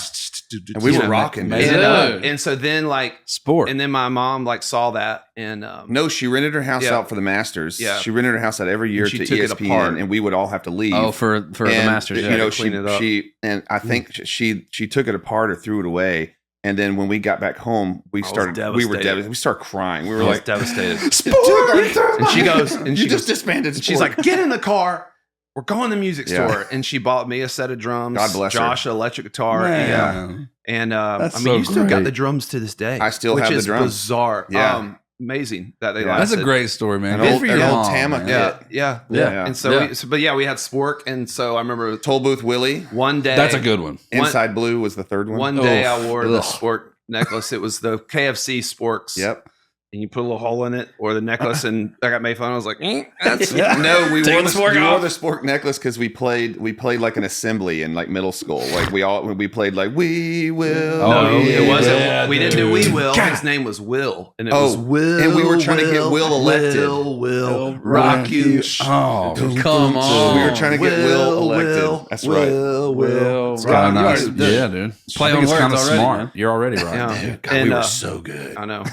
And we were rocking, man. And so then like sport. and then my mom like saw that, and No, she rented her house Yeah. out for the Masters. Yeah. She rented her house out every year And she to took it ESPN, apart. and we would all have to leave. Oh, for the Masters. You Yeah. know, clean it up. she and I think she took it apart or threw it away. And then when we got back home, we were devastated. devastated. We started crying. We were I was like, devastated. and she goes, and she just goes, disbanded. and she's sport." like, get in the car. We're going to the music Yeah. store. And she bought me a set of drums. God bless her. Josh, an electric guitar. Man. And That's I mean, so you still got great. the drums to this day. I still which have the is drums. bizarre. Yeah. Amazing that they Yeah. That's lasted. a great story, man. An Good old- for your an old mom, Tama man. kit. Yeah. Yeah. And so, we had Spork. And so I remember Toll Booth Willie. one day. That's a good one. Inside Blue was the third one. One day Oof. I wore the Ugh. Spork necklace. It was the KFC Sporks. Yep. And you put a little hole in it, or the necklace, and I got made fun. I was like, that's No, we Take wore the the, spork we wore off. the Spork necklace because we played like an assembly in like middle school. Like we played like we will. No, yeah, it wasn't. yeah, we didn't do dude. We Will. God. His name was Will, and it Oh, was Will. and we were trying to get Will elected. Will rock you. Oh, Come on. We were trying to get Will elected. That's right. Will. Scott, Rock. you already- yeah, dude. Play I think on it's words kind of already, smart. man. You're already right. Yeah. Dude, God, And, we were so good. I know.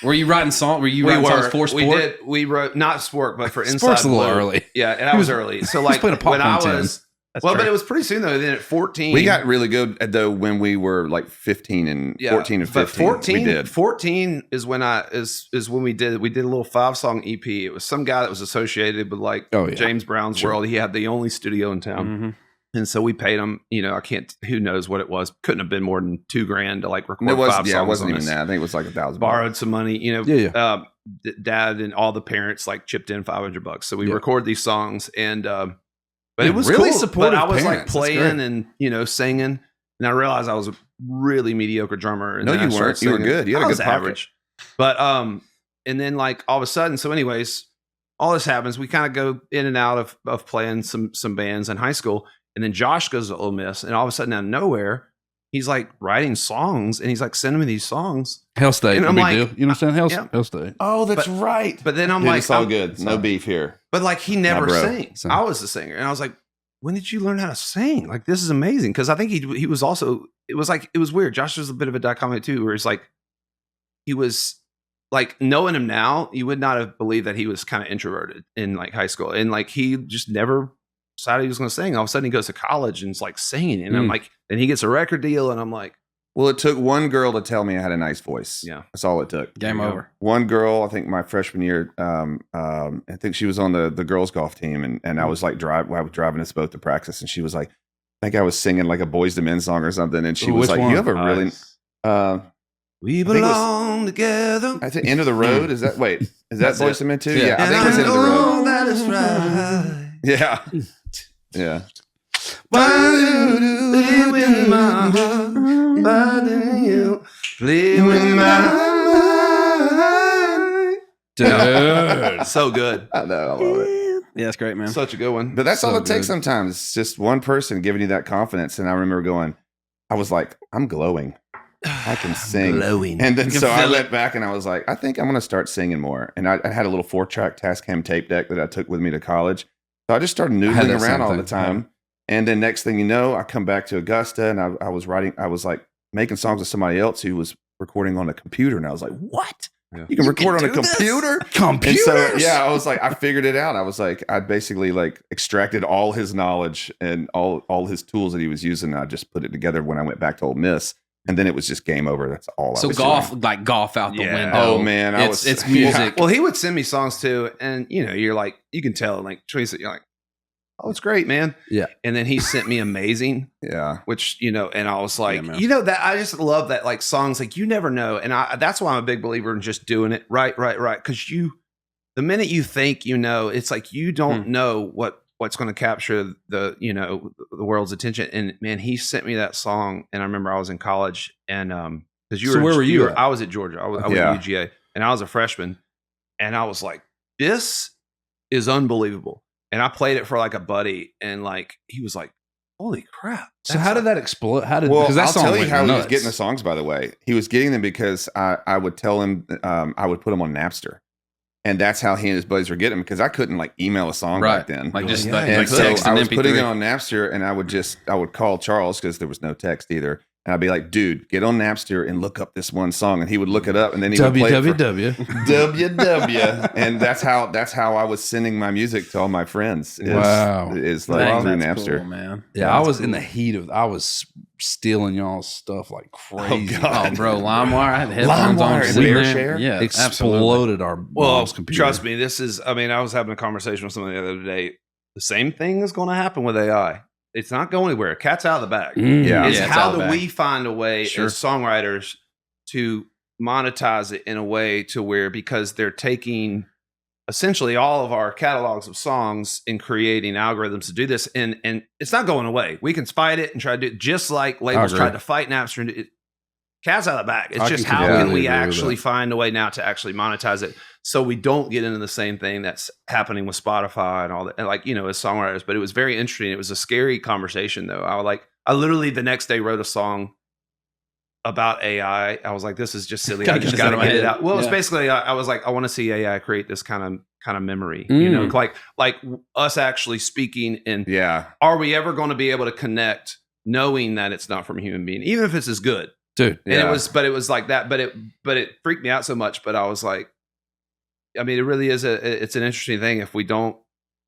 Were you writing songs? Were you writing songs for sport? We did. We wrote not Spork, but for Inside Spork's a little Blue. early. Yeah, and that was early. So like playing a when I popcorn tin. was. That's Well, true. but it was pretty soon though. Then at 14, We got really good though when we were like 15 and 14 and 15. But 14, we did. 14 is when is when we did a little 5-song EP. It was some guy that was associated with like Oh, yeah. James Brown's Sure. World. He had the only studio in town. Mhm. And so we paid him, who knows what it was. Couldn't have been more than $2,000 to like record It was 5 songs. it wasn't on even this. that. I think it was like $1,000. Borrowed some money, Yeah. Dad and all the parents like chipped in $500. So we Yeah. recorded these songs, and but Yeah, it was really cool. supportive But I was parents. like That's playing great. and singing, and I realized I was a really mediocre drummer. And No, then I you started weren't. You were singing. good. You had I a was good pocket. average. But and then like all of a sudden, so anyways, all this happens. We kind of go in and out of playing some bands in high school, and then Josh goes to Ole Miss, and all of a sudden out of nowhere, he's like writing songs, and he's like sending me these songs. Hell State. And No I'm big like, deal. You understand? yeah. Hell State. Oh, that's But- right. But then I'm Dude, like, it's all I'm- good. No beef here. But like he never bro. sings. So- I was the singer, and I was like, when did you learn how to sing? Like this is amazing. Because I think he was also. It was weird. Josh was a bit of a dichotomy too, where it's like he was like knowing him now, you would not have believed that he was kind of introverted in like high school, and like he just never decided he was going to sing. All of a sudden, he goes to college and it's like singing, and I'm like, and he gets a record deal, and I'm like, Well, it took one girl to tell me I had a nice voice. Yeah. That's all it took. Game over. One girl, I think my freshman year, I think she was on the girls golf team, and I was like I was driving us both to practice, and she was like, I think I was singing like a Boys to Men song or something, and she Ooh, was which like, one? "You have a really." we I think it was- belong together. I think End of the Road is that? Wait, is that That's Boys it. to Men too? Yeah. Yeah, I And think it was End of the Road. that is right. Yeah, yeah. Live in my heart, but in you, live in my Dude. So good. I know, I love it. Yeah, that's great, man. Such a good one. But that's all So it takes good. sometimes. It's just one person giving you that confidence. And I remember going, I was like, I'm glowing. I can sing. Glowing. And then You can so I feel went back and I was like, I think I'm going to start singing more. And I had a little 4-track Tascam tape deck that I took with me to college. So I just started had noodling that around same all thing. the time. And then next thing you know, I come back to Augusta and I was like making songs with somebody else who was recording on a computer. And I was like, what? Yeah. You can record on a do this? computer? Computers. And so, yeah, I was like, I figured it out. I was like, I basically like extracted all his knowledge and all his tools that he was using. And I just put it together when I went back to Ole Miss. And then it was just game over. That's all I So was golf, doing. like golf out the Yeah. window. Oh, man. It's music. Well, he would send me songs too, and you're like, you can tell, like Teresa, you're like, oh, it's great, man. Yeah. And then he sent me Amazing, Yeah. which, and I was like, man. that I just love that, like songs, like you never know. And that's why I'm a big believer in just doing it right. Cause the minute you think, it's like, you don't know what's going to capture the world's attention. And man, he sent me that song. And I remember I was in college and, cause where were you at? I was at Georgia. I was at UGA and I was a freshman and I was like, this is unbelievable. And I played it for like a buddy, and like he was like, "Holy crap!" So how did that explode? Well, because that I'll song tell you went how he was nuts. getting the songs. By the way, he was getting them because I would tell him I would put them on Napster, and that's how he and his buddies were getting them. Because I couldn't like email a song back then, like just and like so text I and was MP3. putting it on Napster, and I would call Charles because there was no text either. And I'd be like, dude, get on Napster and look up this one song. And he would look it up, and then he would play it for WW. And that's how I was sending my music to all my friends. Is like Dang, through that's Napster. cool, man. Yeah, I was in the heat of. I was stealing y'all's stuff like crazy. Oh, bro, LimeWire. I had headphones on. LimeWire and sitting there. Bearshare? Yeah, Exploded our mom's computer. Trust me, this is. I mean, I was having a conversation with someone the other day. The same thing is going to happen with AI. It's not going anywhere. Cat's out of the bag. Yeah. It's it's how out of the do bag. we find a way as songwriters to monetize it in a way to where, because they're taking essentially all of our catalogs of songs and creating algorithms to do this, and it's not going away. We can fight it and try to do it just like labels tried to fight Napster. And cat's out of the bag. It's just how can we actually find a way now to actually monetize it so we don't get into the same thing that's happening with Spotify and all that, and like, as songwriters. But it was very interesting. It was a scary conversation though. I literally the next day wrote a song about AI. I was like, this is just silly. I just got to get it out. Well, it's basically, I was like, I want to see AI create this kind of memory, like us actually speaking. And are we ever going to be able to connect knowing that it's not from a human being, even if it's as good? Dude. And it was like that, but it freaked me out so much. But I was like, I mean, it really is it's an interesting thing. If we don't,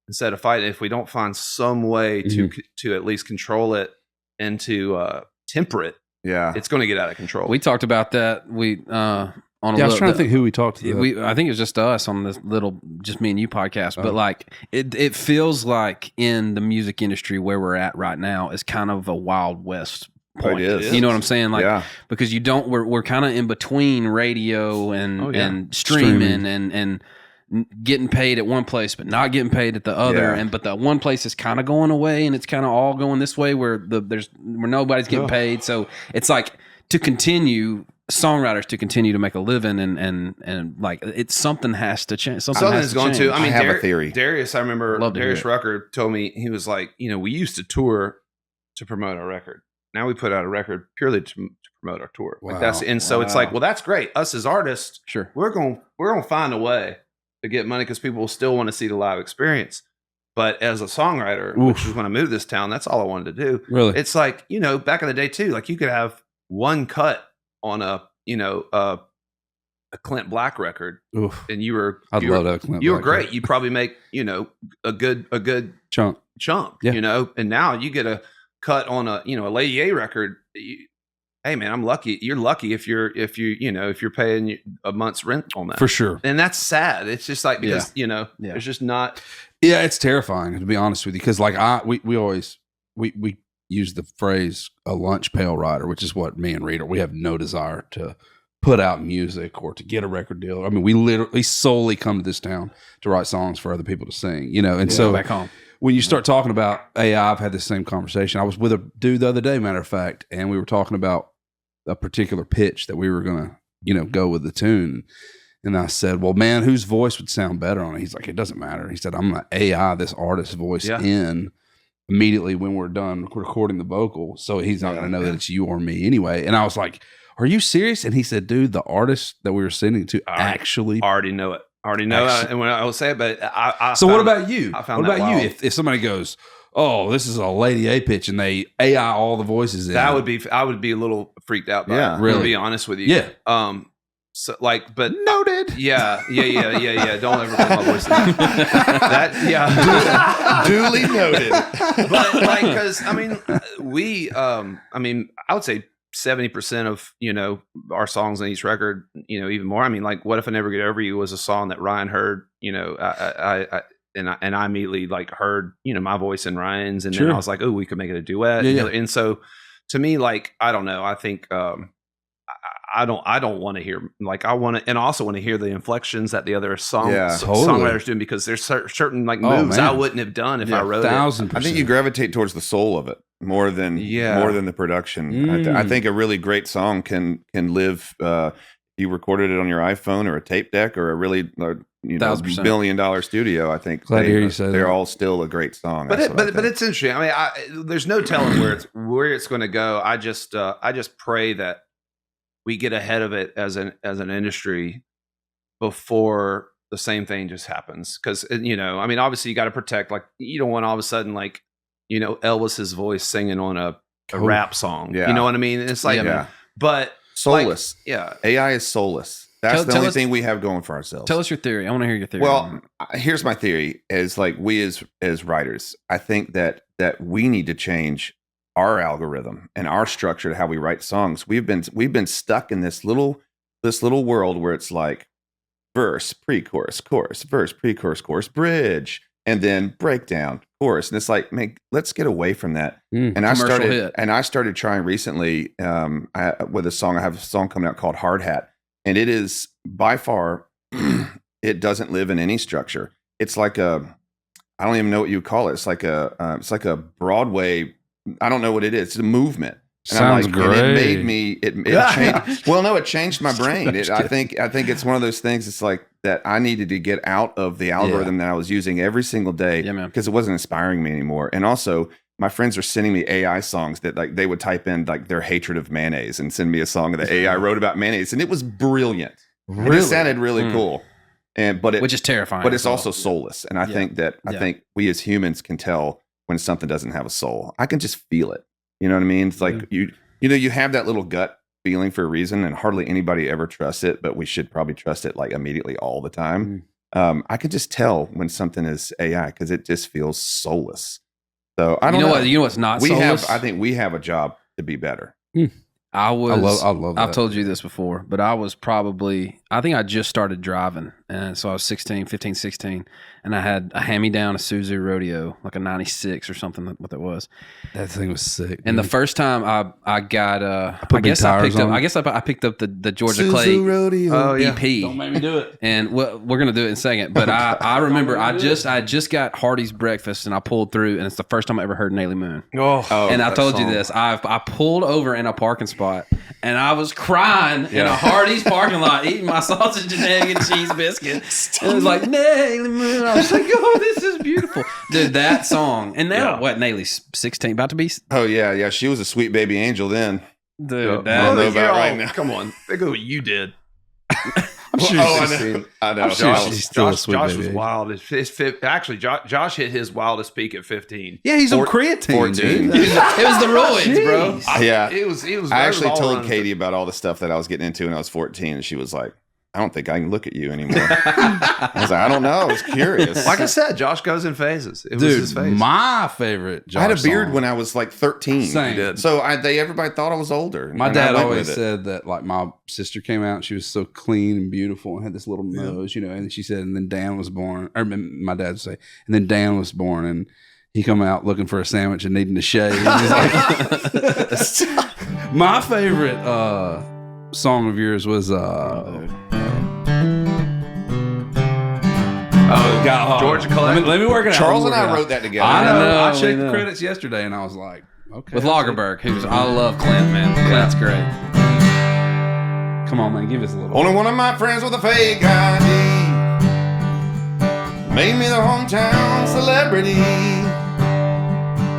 instead of fighting, if we don't find some way to at least control it and to temper it, it's going to get out of control. We talked about that. I was trying to think who we talked to. I think it was just us on this little, just me and you podcast. But like, it feels like in the music industry where we're at right now is kind of a Wild West point. You know what I'm saying? Like, because we're kind of in between radio and streaming and getting paid at one place but not getting paid at the other, but the one place is kind of going away and it's kind of all going this way where nobody's getting paid. So it's like songwriters to continue to make a living and like it's something has to change. Something is going to. I mean, I have a theory. Darius, I remember Darius Rucker told me, he was like, we used to tour to promote our record. Now we put out a record purely to promote our tour. Like so it's like, well, that's great. Us as artists, we're going to find a way to get money because people will still want to see the live experience. But as a songwriter, which is when I moved to this town, that's all I wanted to do. Really? It's like, back in the day too, like you could have one cut on a Clint Black record, and I'd love that. Clint you were Black great. record. You probably make, a good chunk, and now you get a cut on a Lady A record. Hey man, I'm lucky. You're lucky if you're paying a month's rent on that for sure. And that's sad. It's just like, because there's just not. Yeah, it's terrifying to be honest with you, because like we always use the phrase a lunch pail rider, which is what me and Reid are. We have no desire to put out music or to get a record deal. I mean, we literally solely come to this town to write songs for other people to sing, and so back home. When you start talking about AI, I've had the same conversation. I was with a dude the other day, matter of fact, and we were talking about a particular pitch that we were going to, go with the tune. And I said, well, man, whose voice would sound better on it? He's like, it doesn't matter. He said, I'm going to AI this artist's voice in immediately when we're done recording the vocal. So he's not going to know that it's you or me anyway. And I was like, are you serious? And he said, dude, the artist that we were sending to actually already know it. And when I will say it, but so what about you? I found what about wild. you? If somebody goes, oh, this is a Lady A pitch, and they AI all the voices in, I would be a little freaked out by it, really, to be honest with you. Yeah. So like, but noted. Yeah. Don't ever put my voice in that. Duly noted. But like, because I mean, I would say 70% of our songs on each record, even more. I mean, like, What If I Never Get Over You was a song that Ryan heard. I immediately like heard, my voice and Ryan's, and then Sure. I was like, oh, we could make it a duet. Yeah, And so to me, like, I don't know. I think, I don't want to hear, like, I want to, and I also want to hear the inflections that the other songwriters doing, because there's certain like moves I wouldn't have done if I wrote 1,000%. I think you gravitate towards the soul of it more than the production. I think a really great song can live. You recorded it on your iPhone or a tape deck or a really $1 billion studio. I think Glad to hear you say they're that. all still a great song. But it's interesting. I mean, there's no telling where it's going to go. I just pray that we get ahead of it as an industry before the same thing just happens. Because I mean, obviously you got to protect. Like, you don't want all of a sudden, like, Elvis's voice singing on a rap song. Yeah. You know what I mean? It's like, but soulless. Like, AI is soulless. That's the only thing we have going for ourselves. Tell us your theory. I want to hear your theory. Well, here's my theory: is like we as writers, I think that we need to change our algorithm and our structure to how we write songs. We've been stuck in this little world where it's like verse, pre-chorus, chorus, verse, pre-chorus, chorus, bridge, and then breakdown, chorus. And it's like, man, let's get away from that. And I started trying recently with a song. I have a song coming out called Hard Hat, and it is by far it doesn't live in any structure. It's like I don't even know what you call it. It's like a Broadway. I don't know what it is. It's a movement. And Sounds great. And it made me. It changed. Well, no, it changed my brain. I think it's one of those things. It's like that. I needed to get out of the algorithm that I was using every single day because it wasn't inspiring me anymore. And also, my friends are sending me AI songs that like they would type in like their hatred of mayonnaise and send me a song that AI wrote about mayonnaise, and it was brilliant. Really? And it sounded really cool. Which is terrifying. But it's also soulless. And I think we as humans can tell when something doesn't have a soul. I can just feel it. You know what I mean? It's like you have that little gut feeling for a reason, and hardly anybody ever trusts it, but we should probably trust it like immediately all the time. I can just tell when something is AI because it just feels soulless. So I don't know. You know what's not soulless? I think we have a job to be better. I love that. I've told you this before, but I think I just started driving. And so I was 15, 16, and I had a hand-me-down, a Suzu Rodeo, like a 96 or something, what that was. That thing was sick. And the first time I got, I picked up the Georgia Suzu Clay Rodeo. EP. Don't make me do it. And we're going to do it in a second. But I remember I just got Hardee's breakfast, and I pulled through, and it's the first time I ever heard Naily Moon. And I told you this. I pulled over in a parking spot, and I was crying in a Hardee's parking lot, eating my sausage and egg and cheese biscuit. And it was like, Naily Moon. I was like, oh, this is beautiful. Dude, that song. And now, Naily's 16, about to be. Oh, yeah. She was a sweet baby angel then. Dude, I don't know about right now. Come on. Think of what you did. I'm sure I know. I'm sure she's still a sweet Josh baby. was wild. Actually, Josh hit his wildest peak at 15. Yeah, he's on creatine. 14. It was the roids, bro. Yeah. It was. I actually told Katie about all the stuff that I was getting into when I was 14, and she was like, I don't think I can look at you anymore. I was like, I don't know. I was curious. Like I said, Josh goes in phases. It was his phase. My favorite Josh I had a beard song. when I was like 13. Same. Did. So everybody thought I was older. My and dad I went always with it. said that like my sister came out, she was so clean and beautiful and had this little nose, and she said, and then Dan was born, or my dad would say, and then Dan was born, and he come out looking for a sandwich and needing to shave. And he's like, my favorite song of yours was Georgia Clay. Let me work it out. Charles and I wrote that together. I know. I we checked know. the credits yesterday, and I was like, okay. With Lagerberg, I love Clint, man. Clint's great. Come on, man, give us a little. Only one of my friends with a fake ID made me the hometown celebrity.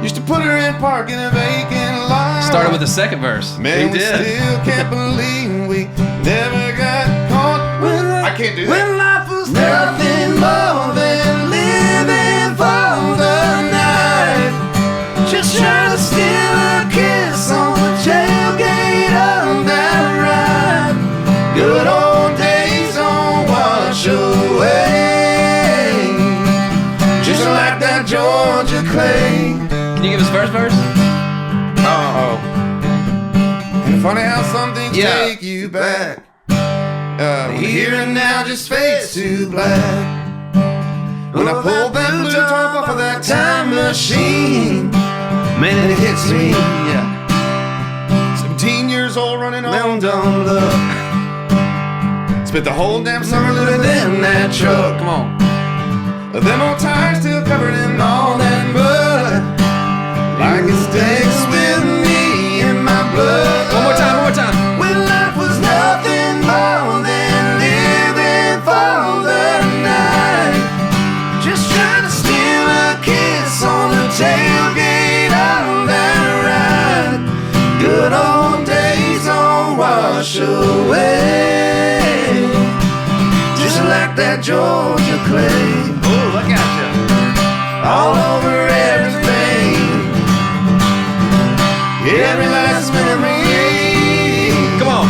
Used to put her in park in a vacant lot. Started with the second verse. Man, we still can't believe we never got caught. I can't do that. When life was nothing more than living for the night, just trying to steal a kiss on the tailgate of that ride. Good old days don't wash away, just like that Georgia Clay. Can you give us first verse? And funny how some things take you back. Here and now just fades to black. When I pull that blue top off of that time machine, Man, it hits me. Yeah. 17 years old running on dumb luck. Spent the whole damn summer living in that truck. Come on. Them old tires still covered in all that mud. Like it sticks with me in my blood. One more time. When life was nothing more than living for the night. Just trying to steal a kiss on the tailgate of that ride. Good old days don't wash away. Just like that Georgia clay. Oh, look at you. All over everything. Every last memory. Come on.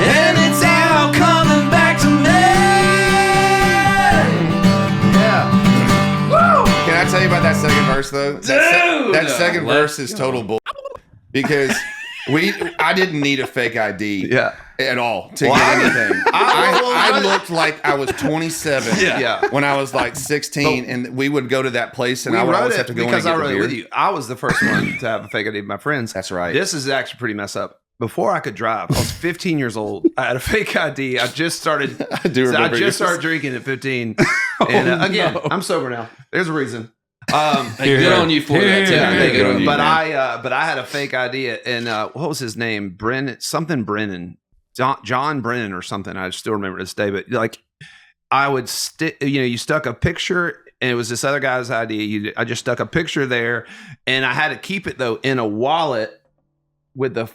And it's all coming back to me. Yeah. Woo! Can I tell you about that second verse though? That second Let's verse is total bull. Because I didn't need a fake ID. Yeah. At all to get anything. I looked like I was 27 Yeah. when I was like 16, and we would go to that place, and We I would wrote always it have to go in because and I get wrote the it beer. with you. I was the first one to have a fake ID with my friends. That's right. This is actually pretty messed up. Before I could drive, I was 15 years old. I had a fake ID. I just started. I do remember. I just started drinking at 15. And again, I'm sober now. There's a reason. Good on you for that. Yeah, Too. thank good you. on you, but man. I had a fake ID, and what was his name? Brennan, John Brennan or something. I still remember this day. But like, I would you stuck a picture, and it was this other guy's ID. I just stuck a picture there, and I had to keep it though in a wallet with the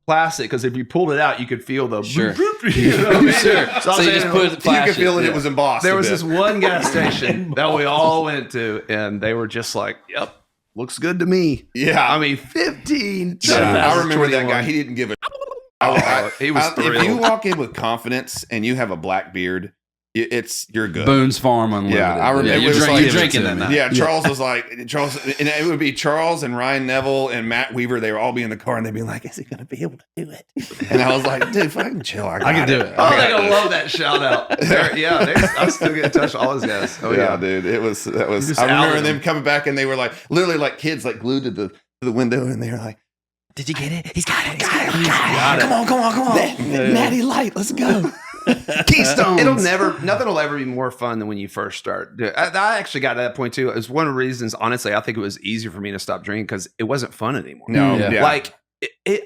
plastic, because if you pulled it out, you could feel the Sure. You know what I mean? Sure. So, So you just put it, You flash could feel it. it. It was embossed. there a was bit. this one gas station that we all went to, and they were just like, "Yep, looks good to me." Yeah. I mean, 15. I remember that 21. guy. He didn't give a. He was If you thrilled. walk in with confidence and you have a black beard, you're good. Boone's Farm Unlimited. Yeah, I remember. Yeah, it you're, was drink, like- you're drinking that night. Yeah, Charles was like, and it would be Charles and Ryan Neville and Matt Weaver. They would all be in the car, and they'd be like, "Is he going to be able to do it?" And I was like, "Dude, fucking chill. I can got do it. Oh, they're gonna love that shout out. I still get in touch with all those guys. Oh yeah, yeah, dude, that was. just I remember outed them coming back, and they were like, literally like kids, like glued to the window, and they were like, "Did you get it? He's got it. got it. Come on. Natty Light, let's go." Keystone. nothing will ever be more fun than when you first start. Dude, I actually got to that point too. It's one of the reasons, honestly, I think it was easier for me to stop drinking because it wasn't fun anymore. No, Yeah. yeah. Like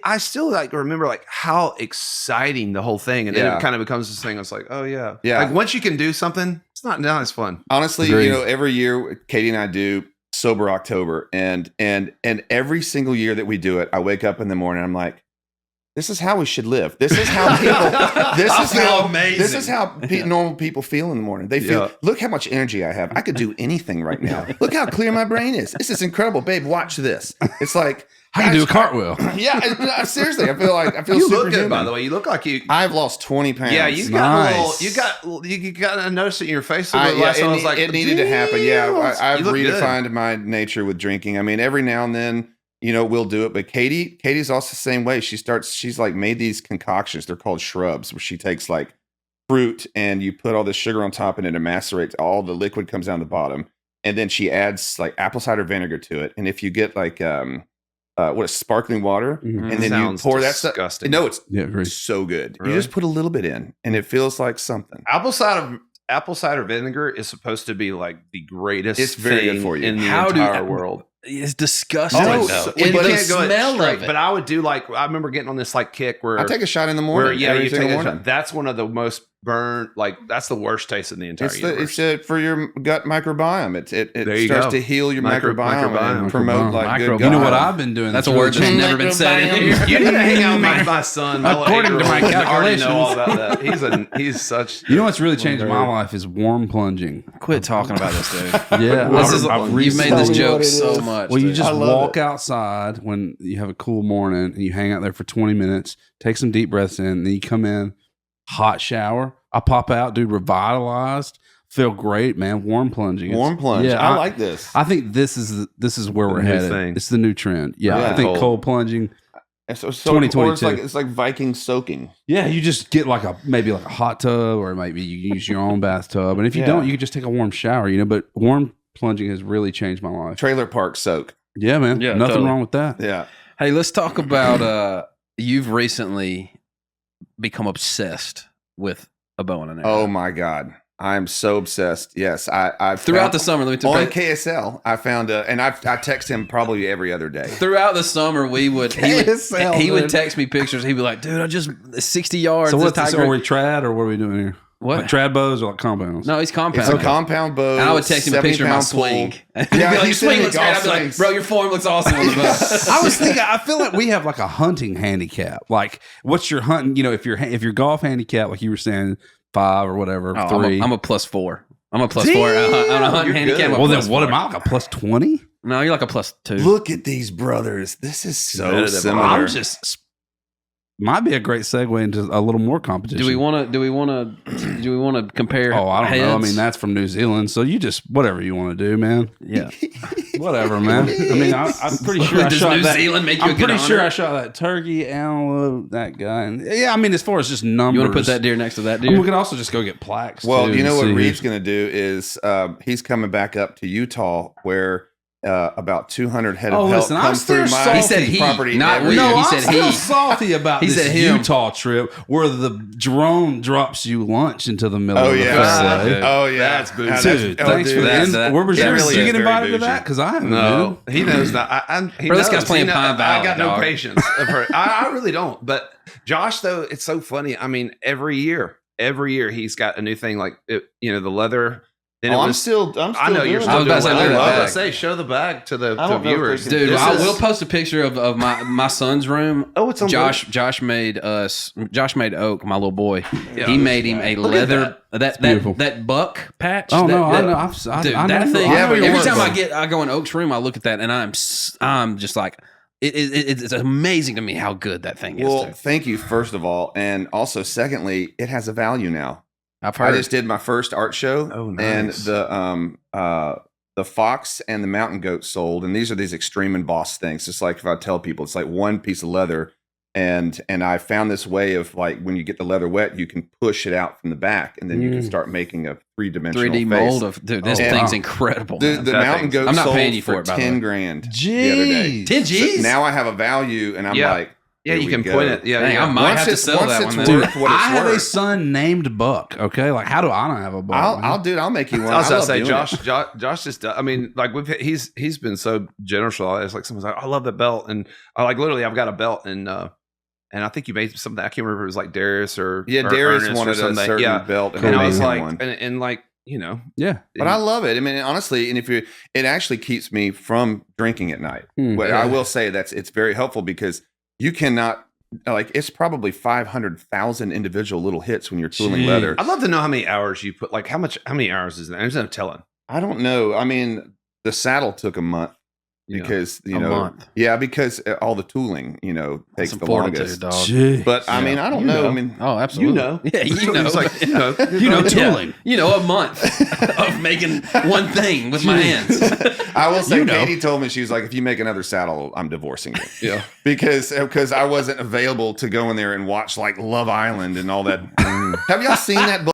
I still like remember like how exciting the whole thing, and then Yeah. it kind of becomes this thing. It's like, oh yeah, Yeah. Like once you can do something, it's not as fun. Honestly, Agreed. every year Katie and I do Sober October, and every single year that we do it, I wake up in the morning, I'm like, this is how we should live. This is how people. This is how normal people feel in the morning. They feel. Yeah. Look how much energy I have. I could do anything right now. Look how clear my brain is. This is incredible, babe. Watch this. It's like I can do a cartwheel. Yeah, seriously. I feel You superhuman. look good, by the way. You look like you. I've lost 20 pounds. Yeah, you Nice. got you got a notice it in your face. I was like, it needed to happen. Yeah, I've you look good. redefined my nature with drinking. I mean, every now and then, we'll do it. But Katie's also the same way. She's like made these concoctions. They're called shrubs, where she takes like fruit and you put all this sugar on top and it macerates. All the liquid comes down the bottom, and then she adds like apple cider vinegar to it. And if you get like what is sparkling water, Mhm. and then you Sounds pour that stuff. disgusting. No, it's Yeah, agreed. so good. Really? You just put a little bit in, and it feels like something. apple cider vinegar is supposed to be like the greatest. It's very good thing for you. in the How do- entire world. It's disgusting. Oh, though. so- And but the you can't go smell straight, of it. But I would do like I remember getting on this like kick where I take a shot in the where morning. yeah every you take single a morning. shot. That's one of the most burnt. Like that's the worst taste in the entire universe. It's for your gut microbiome. It There you starts go. to heal your microbiome and promote like good. Microbiome. You know gut what health. I've been doing? That's a really word that's changed- never been said in here. You need to hang out with my son. my little According to my 8-year-old. I already know calculations. all about that. He's such. You know what's really changed my Wonder. life is warm plunging. Quit talking about this, dude. Yeah, This is, I've you've made this recently- joke so much. Well, you dude. just I love walk outside when you have a cool morning and you hang out there for 20 minutes, take some deep breaths in, and then you come in, hot shower. I pop out, dude, revitalized, feel great, man. Warm plunging. Warm plunge. Yeah, I like this. I think this is where we're new headed. thing. It's the new trend. Yeah, Yeah. I think Cold. cold plunging. So 2022. It's like Viking soaking. Yeah, you just get maybe a hot tub, or maybe you use your own bathtub. And if you don't, you can just take a warm shower, But warm plunging has really changed my life. Trailer park soak. Yeah, man. Yeah, Nothing totally. wrong with that. Yeah. Hey, let's talk about you've recently become obsessed with a bow and an arrow. Oh my God. I'm so obsessed. Yes. I Throughout the summer, let me tell on you. KSL, I found and I text him probably every other day. Throughout the summer, he would text me pictures. He'd be like, "Dude, I just 60 yards." So this what's tiger." are we trad, or what are we doing here? What? Like trad bows or like compounds? No, he's compound. It's a compound bow. And I would text him a picture of my 70-pound swing. pole. And he'd be Yeah, like, he "Your said swing he looks great." golf I'd be like, swings. "Bro, your form looks awesome on the bow." I was thinking. I feel like we have like a hunting handicap. Like, what's your hunting? If your golf handicap, like you were saying, 5 or whatever, Oh, 3. I'm a +4. I'm a +4 on a hunting handicap. good. I'm a well, then +4. what am I? Like a +20? No, you're like a +2. Look at these brothers. This is so Competitive. similar. I'm just might be a great segue into a little more competition. Do we want to compare? Oh, I don't know. I heads? mean, that's from New Zealand, so you just whatever you want to do, man. Yeah. Whatever, man. I mean, I'm pretty sure I Does shot New that. Zealand make you a I'm good pretty sure hunter? I shot that turkey, antelope, that guy. And yeah, I mean, as far as just numbers, You want to put that deer next to that I mean, we deer? could also just go get plaques. Well, too, you know to what see Reed's who's- going to do is he's coming back up to Utah where about 200 head Oh, of elk listen, I'm come still through my salty. He said he, property. not every we. year. No, He I'm said still he. salty about He this said him. Utah trip where the drone drops you lunch into the middle Oh of the yeah, facility. oh yeah, That's boozy. Dude, thanks for that's- that. that- Where was that yours? really Did you is get very invited to bougie. that? Because I haven't. No, he knows that. He Bro, this knows. guy's playing He Pine I Valley, got no dog. patience. I really don't. But Josh, though, it's so funny. I mean, every year he's got a new thing. Like the leather. Then Oh, it I'm was. still. I know you're doing still I was about to say, doing look at it. I was that about bag. to say, show the bag to the I don't know if viewers. they can- Dude, This I is- will post a picture of my son's room. Oh, it's on Josh made Oak, my little boy. Yeah. He made him a Look at leather beautiful. that buck patch. Oh that, no, I that- know. I Dude, know. that thing. Yeah, but every yours- time I go in Oak's room, I look at that and I'm just like, it's amazing to me how good that thing is. Well, Dude. thank you first of all, and also secondly, it has a value now. I've I heard. just did my first art show, Oh, and nice. the fox and the mountain goat sold, and these are these extreme embossed things. Just like if I tell people, it's like one piece of leather, and I found this way of like when you get the leather wet, you can push it out from the back, and then you can start making a 3-dimensional 3D face. mold of dude. This Oh, thing's wow. incredible. The man. the That mountain thing's- goat I'm not sold paying you for for it, by the way. 10 grand the other day. 10 G's. So now I have a value, and I'm Yeah. like, Yeah, here you we can go. point it. Yeah, Dang, yeah. I might have to sell once that it's one. Then. worth what it's I have a worth. son named Buck. Okay, like how do I not have a Buck? I'll make you one. I was I gonna love say, doing Josh, it. Josh just. I mean, like he's been so generous. It's like someone's like, I love the belt, and I like literally, I've got a belt, and I think you made something. I can't remember if it was like Darius or Yeah, or Darius Ernest or wanted a something. certain Yeah, belt, and I was made him like, one. and like Yeah, But I love it. I mean, honestly, and it actually keeps me from drinking at night. But Yeah. I will say it's very helpful because you cannot it's probably 500,000 individual little hits when you're tooling Jeez. leather. I'd love to know how many hours you put. Like how many hours is that? There's no telling. I don't know. I mean, the saddle took a month Yeah. because A month. yeah, because all the tooling takes Some the fortitude, longest. dog. Jeez. But I mean, I don't know. I mean, Oh, absolutely. You know. Yeah, you know. It's like, you know. tooling. A month of making one thing with my hands. I will say, You know. Katie told me, she was like, if you make another saddle, I'm divorcing you. Yeah. Because I wasn't available to go in there and watch like Love Island and all that. Have y'all seen that?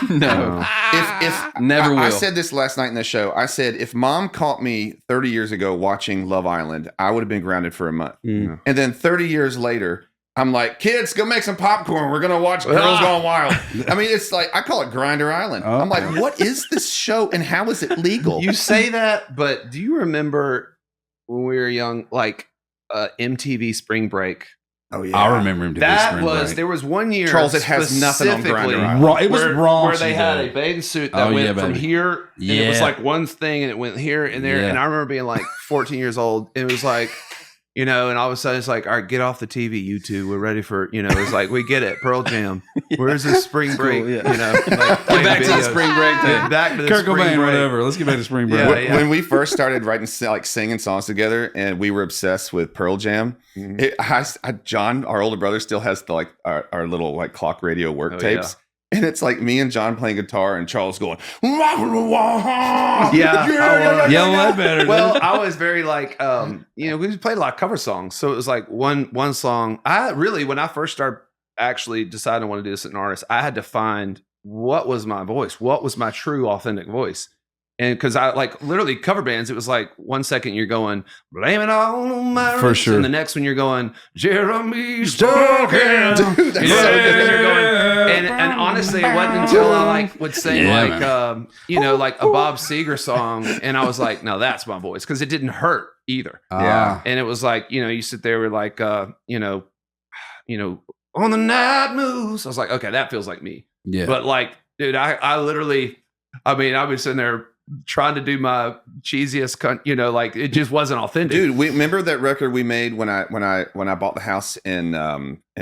No. If Never I will. said this last night in the show. I said if Mom caught me 30 years ago watching Love Island, I would have been grounded for a month. Mm. And then 30 years later, I'm like, kids, go make some popcorn. We're gonna watch Girls Gone Wild. I mean, it's like I call it Grinder Island. Oh. I'm like, what is this show and how is it legal? You say that, but do you remember when we were young, like MTV Spring Break? Oh yeah, I remember him. There was one year, Charles, it has nothing on specifically Grindr Island. Raw. It was raunchy, where they had though. a bathing suit that Oh, went yeah, from baby. here, and it was Yeah. like one thing, and it went here and there. Yeah. And I remember being like 14 years old. It was like, and all of a sudden it's like, all right, get off the TV, you two. We're ready for, it's like, we get it, Pearl Jam. Where's this spring break? Cool, yeah. Like, Get back to the spring break thing. Get back to the Kurt spring Cobain, break. whatever. Let's get back to spring break. Yeah. When we first started writing, like singing songs together, and we were obsessed with Pearl Jam. Mhm. John, our older brother, still has our little like clock radio work Oh, tapes. And it's like me and John playing guitar and Charles going, yeah, better. Well, I was very like, we played a lot of cover songs. So it was like one song. When I first started actually deciding I want to do this as an artist, I had to find what was my voice, what was my true authentic voice. And because I like literally cover bands, it was like 1 second you're going, blame it all on my For roots. sure. And the next one you're going, Jeremy's talking. Dude, that's so And then good. you're going, and honestly, it wasn't until I like would sing like a Bob Seger song, and I was like, no, that's my voice, because it didn't hurt either. Yeah. And it was like, you sit there with like, on the night moves. I was like, okay, that feels like me. Yeah. But like, dude, I literally, I was sitting there trying to do my cheesiest, like it just wasn't authentic. Dude, we remember that record we made when I bought the house in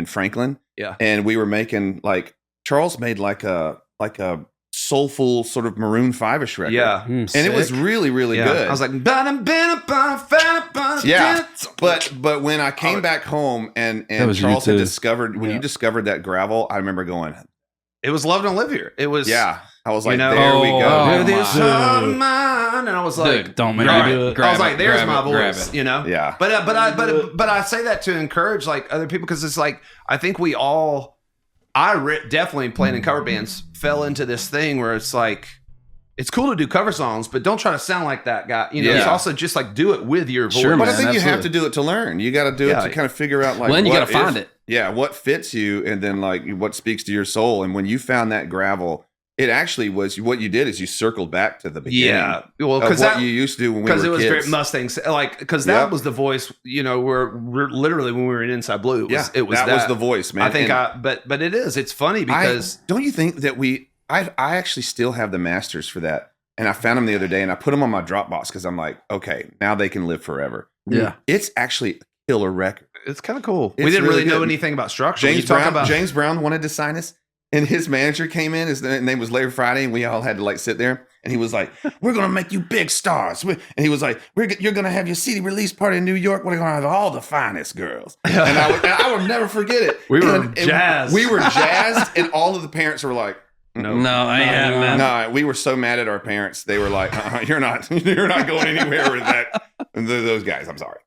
Franklin. Yeah. And we were making like Charles made like a soulful sort of Maroon 5-ish record. Yeah. And it was really, really good. I was like, yeah. But when I came back home and was you Charles had too. discovered, when you discovered that gravel, I remember going, it was Love Don't Live Here. It was, yeah. I was like, there we go. Oh, this my. heart of mine. And I was like, Dude, don't make grab me it. do it. I was Grab like, it, there's grab my it, grab voice, it. Yeah. But I say that to encourage like other people, because it's like, I think we all, definitely playing in cover bands fell into this thing where it's like, it's cool to do cover songs, but don't try to sound like that guy. It's also just like do it with your voice. Sure, But I man, think you have absolutely. to do it to learn. You got to do it to kind of figure out like, Well, and you what got to find it. Yeah, what fits you, and then like what speaks to your soul. And when you found that gravel, it actually was what you did is you circled back to the beginning. Yeah, well, of because what you used to do when we were because it was kids. very Mustangs, like because that was the voice. Where literally when we were in Inside Blue, it was that was the voice, man. I think And but it is. It's funny because don't you think that I actually still have the masters for that, and I found them the other day, and I put them on my Dropbox because I'm like, okay, now they can live forever. Yeah. It's actually a killer record. it's kind of cool. It's We didn't really know good. anything about structure. James Brown wanted to sign us, and his manager came in. His name was Larry Friday, and we all had to like sit there. And he was like, "We're gonna make you big stars." And he was like, "You're gonna have your CD release party in New York. We're gonna have all the finest girls." And I will never forget it. We were And jazzed. We were jazzed, and all of the parents were like, No, I ain't having that. "No." We were so mad at our parents. They were like, "You're not going anywhere with that." And those guys, I'm sorry.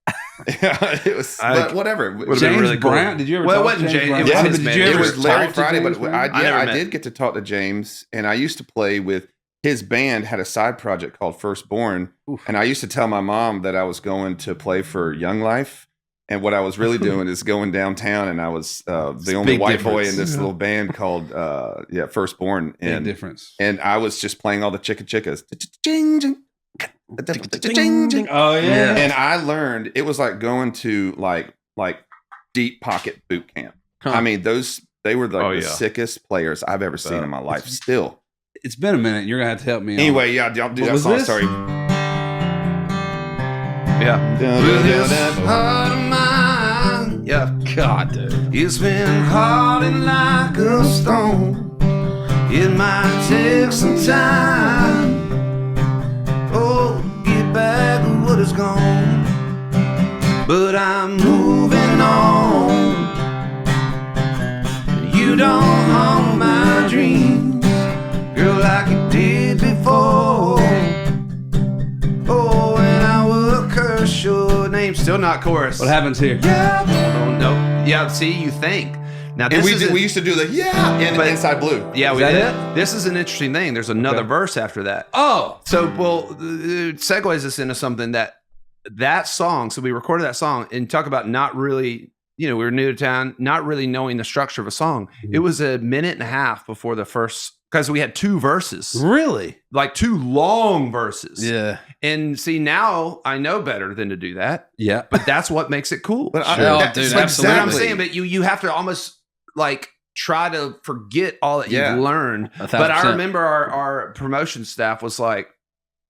It was, but whatever. Would've been James really cool. Brown. Did you ever? Well, it talk to wasn't James. Brown? It was Yeah, his but manager. it was Larry talk to Friday, James but Brown? I met. did get to talk to James, and I used to play with his band. Had a side project called Firstborn, and I used to tell my mom that I was going to play for Young Life, and what I was really doing is going downtown, and I was the only big white boy difference. in this little band called Firstborn, Big and difference. and I was just playing all the chickas. Oh yeah. And I learned it was like going to like deep pocket boot camp. Huh. I mean, they were like the yeah. sickest players I've ever seen in my life. Still. It's been a minute. You're gonna have to help me. on Anyway, yeah, I'll do What that was song. this? Sorry. Yeah. With this heart of mine. Yeah. God, dude. It's been hardened like a stone. It might take some time. Oh, get back what is gone. But I'm moving on. You don't haunt my dreams, girl, like you did before. Oh, and I will curse your name. Still not chorus. What happens here? Yeah. No. Yeah, see, you think. Now, And this we used to do the But- Inside Blue. Yeah, we that did. it? This is an interesting thing. There's another verse after that. Oh, So, it segues us into something that song. So we recorded that song and talk about not really, we were new to town, not really knowing the structure of a song. Mm-hmm. It was a minute and a half before the first, because we had two verses, really? like two long verses. Yeah. And see, now I know better than to do that, Yeah. but that's what makes it cool. But Sure. Oh, dude, that's But I'm absolutely. saying, but you have to almost like try to forget all that Yeah. you've learned. 1,000%. But I remember our promotion staff was like,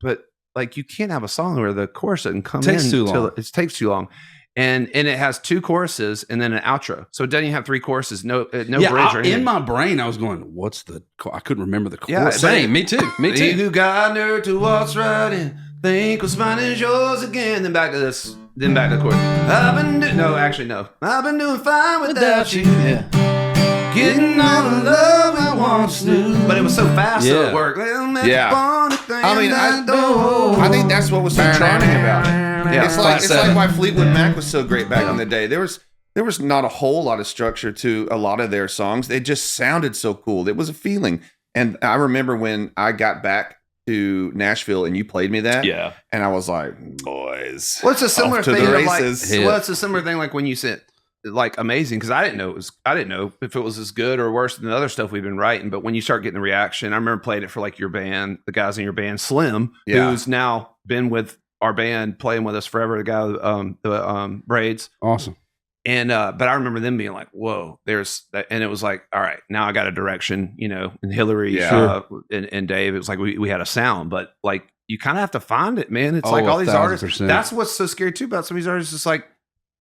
but like you can't have a song where the chorus doesn't come Takes in too till long. it takes too long. And it has two choruses and then an outro. So it doesn't even have three choruses, no bridge or anything. In my brain, I was going, "What's the?" I couldn't remember the Yeah, chorus. Same. Me too. Me He too. who got nerve to waltz right in, think what's mine is yours again. Then back to this. Then back to the chorus. I've been no. I've been doing fine without you. Yeah. Getting all the love I wants new. But it was so fast so Yeah. it worked. Yeah. I think that's what was so charming about it. Yeah. It's like why Fleetwood Mac was so great back in the day. There was not a whole lot of structure to a lot of their songs. They just sounded so cool. It was a feeling. And I remember when I got back to Nashville and you played me that. Yeah. And I was like, boys. Well, it's a similar off to thing. the Of like, races. well, it's a similar thing like when you said like amazing, because I didn't know if it was as good or worse than the other stuff we've been writing. But when you start getting the reaction, I remember playing it for like your band, the guys in your band, Slim, Yeah. who's now been with our band, playing with us forever. The guy, the braids. Awesome. And but I remember them being like, "Whoa, there's that," and it was like, "All right, now I got a direction," you know. And Hillary, Yeah. and Dave, it was like we had a sound, but like you kind of have to find it, man. It's Oh, like all these artists. 1,000%. That's what's so scary too about some of these artists. It's like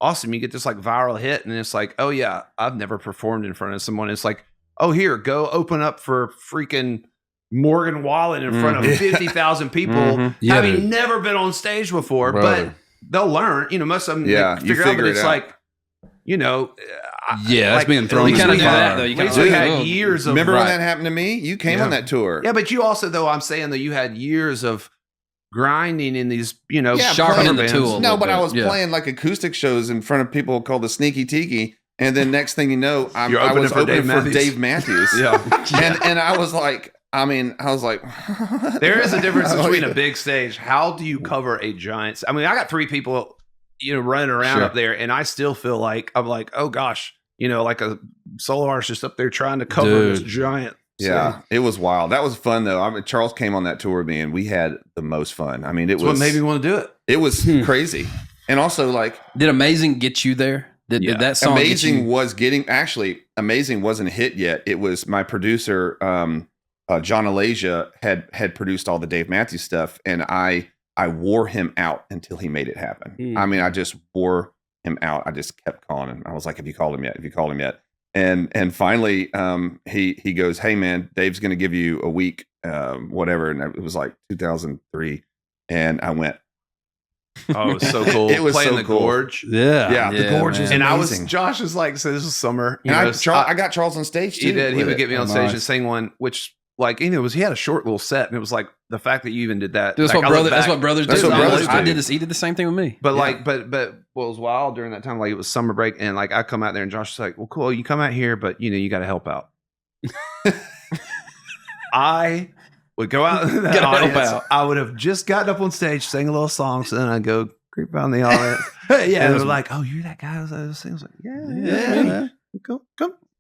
awesome, you get this like viral hit, and it's like, oh yeah, I've never performed in front of someone. It's like, oh here, go open up for freaking Morgan Wallen in front of 50,000 people, Yeah, having dude. never been on stage before, Brother. but they'll learn. You know, most of them Yeah, they you figure out, but figure it it's out. like, you know, Yeah, that's being thrown at in least the we fire. had- though. You at least gotta we do had it. years of Remember when Right. that happened to me? You came Yeah. on that tour. Yeah, but you also though I'm saying that you had years of grinding in these, you know, Yeah, sharpening cover the bands. tool. No, but I bit. was Yeah. playing like acoustic shows in front of people called the Sneaky Tiki. And then next thing you know, I You're was opening opening for for Dave Dave Matthews. Yeah. And I was like, There is a difference Oh, between yeah. a big stage. How do you cover a giant? I mean, I got 3 people, you know, running around Sure. up there, and I still feel like I'm like, oh gosh, you know, like a solo artist just up there trying to cover this Dude. giant. Yeah, it was wild. That was fun though. I mean, Charles came on that tour with me, and we had the most fun. I mean, it That's was what made me want to do it. it was crazy, and also like Did Amazing get you there? Did that song get Amazing you? was getting actually Amazing wasn't a hit yet. It was my producer John Alasia had produced all the Dave Matthews stuff, and I wore him out until he made it happen. I mean, I just wore him out. I just kept calling him. I was like, "Have you called him yet? Have you called him yet?" And finally, he goes, "Hey man, Dave's going to give you a week, whatever." And it was like 2003, and I went. Oh, it was so cool. It was playing so the cool. gorge. Yeah, the gorge man. was And amazing. Josh was like, so this was summer. You And know, I got Charles on stage too. he did. He with would it. get me on Oh, stage nice. and sing one, which like, you know, he had a short little set, and it was like the fact that you even did that. That's like, what I look brother. That's back- what brothers That's do. what brothers I do. did this. He did the same thing with me. But Yeah. like, but what was wild during that time, like it was summer break, and like I come out there, and Josh was like, "Well, cool, you come out here, but you know, you got to help out." I would go out in that Gotta help audience. out. I would have just gotten up on stage, sang a little song, so then I'd go creep around the audience. Yeah, and that's they're like, "Oh, you're that guy." I was singing. I was like, "Yeah, Yeah. come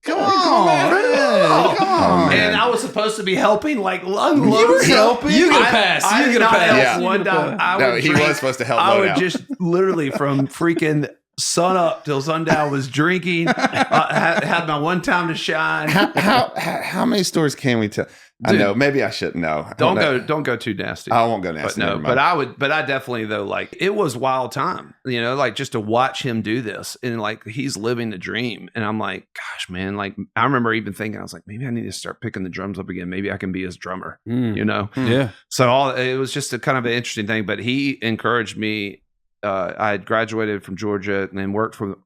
Come on, man. Come on, man. And I was supposed to be helping, like unload. You were stuff. helping. You get a pass. I You did get a not pass. help Yeah. one time. I No, would he drink. was supposed to help I load would out. just literally from freaking sun up till sundown was drinking. Had my one time to shine. How many stories can we tell? I Dude. know. Maybe I shouldn't know. Don't go too nasty. I won't go But nasty. no, never but mind. I definitely though, like it was wild time, you know, like just to watch him do this and like he's living the dream. And I'm like, gosh, man, like I remember even thinking, I was like, maybe I need to start picking the drums up again. Maybe I can be his drummer, you know? Yeah. So it was just a kind of an interesting thing, but he encouraged me. I had graduated from Georgia and then worked for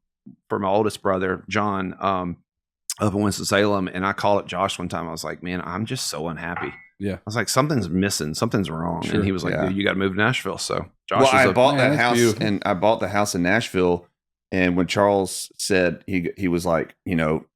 my oldest brother, John, up in Winston-Salem. And I called up Josh one time. I was like, man, I'm just so unhappy. Yeah. I was like, something's missing, something's wrong. Sure. And he was like, Yeah. dude, you got to move to Nashville. So Josh Well, was I bought Man, that that's house, beautiful. and I bought the house in Nashville. And when Charles said he was like, you know,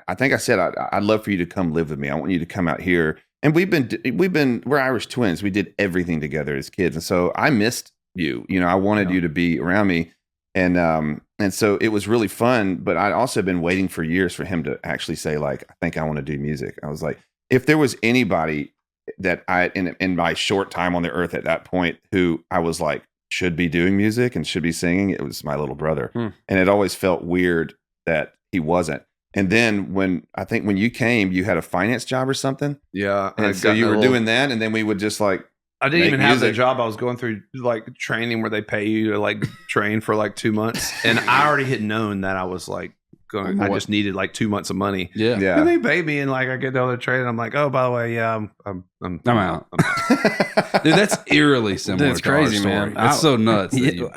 I think I said I'd love for you to come live with me. I want you to come out here. And we're Irish twins. We did everything together as kids, and so I missed you. You know, I wanted you to be around me, and so it was really fun. But I'd also been waiting for years for him to actually say, like, I think I want to do music. I was like, if there was anybody that I in my short time on the earth at that point who I was like should be doing music and should be singing, it was my little brother. And it always felt weird that he wasn't. And then when you came, you had a finance job or something. yeah. And so you were doing that, and then we would just like, I didn't make even have the music. job. I was going through like training where they pay you to like train for like 2 months. And I already had known that I was like going, I just needed like 2 months of money. Yeah. And yeah. they pay me, and like I get to the training. I'm like, oh, by the way, yeah, I'm out. Dude, that's eerily similar. That's to our crazy, story. man. That's so nuts. that Yeah, you-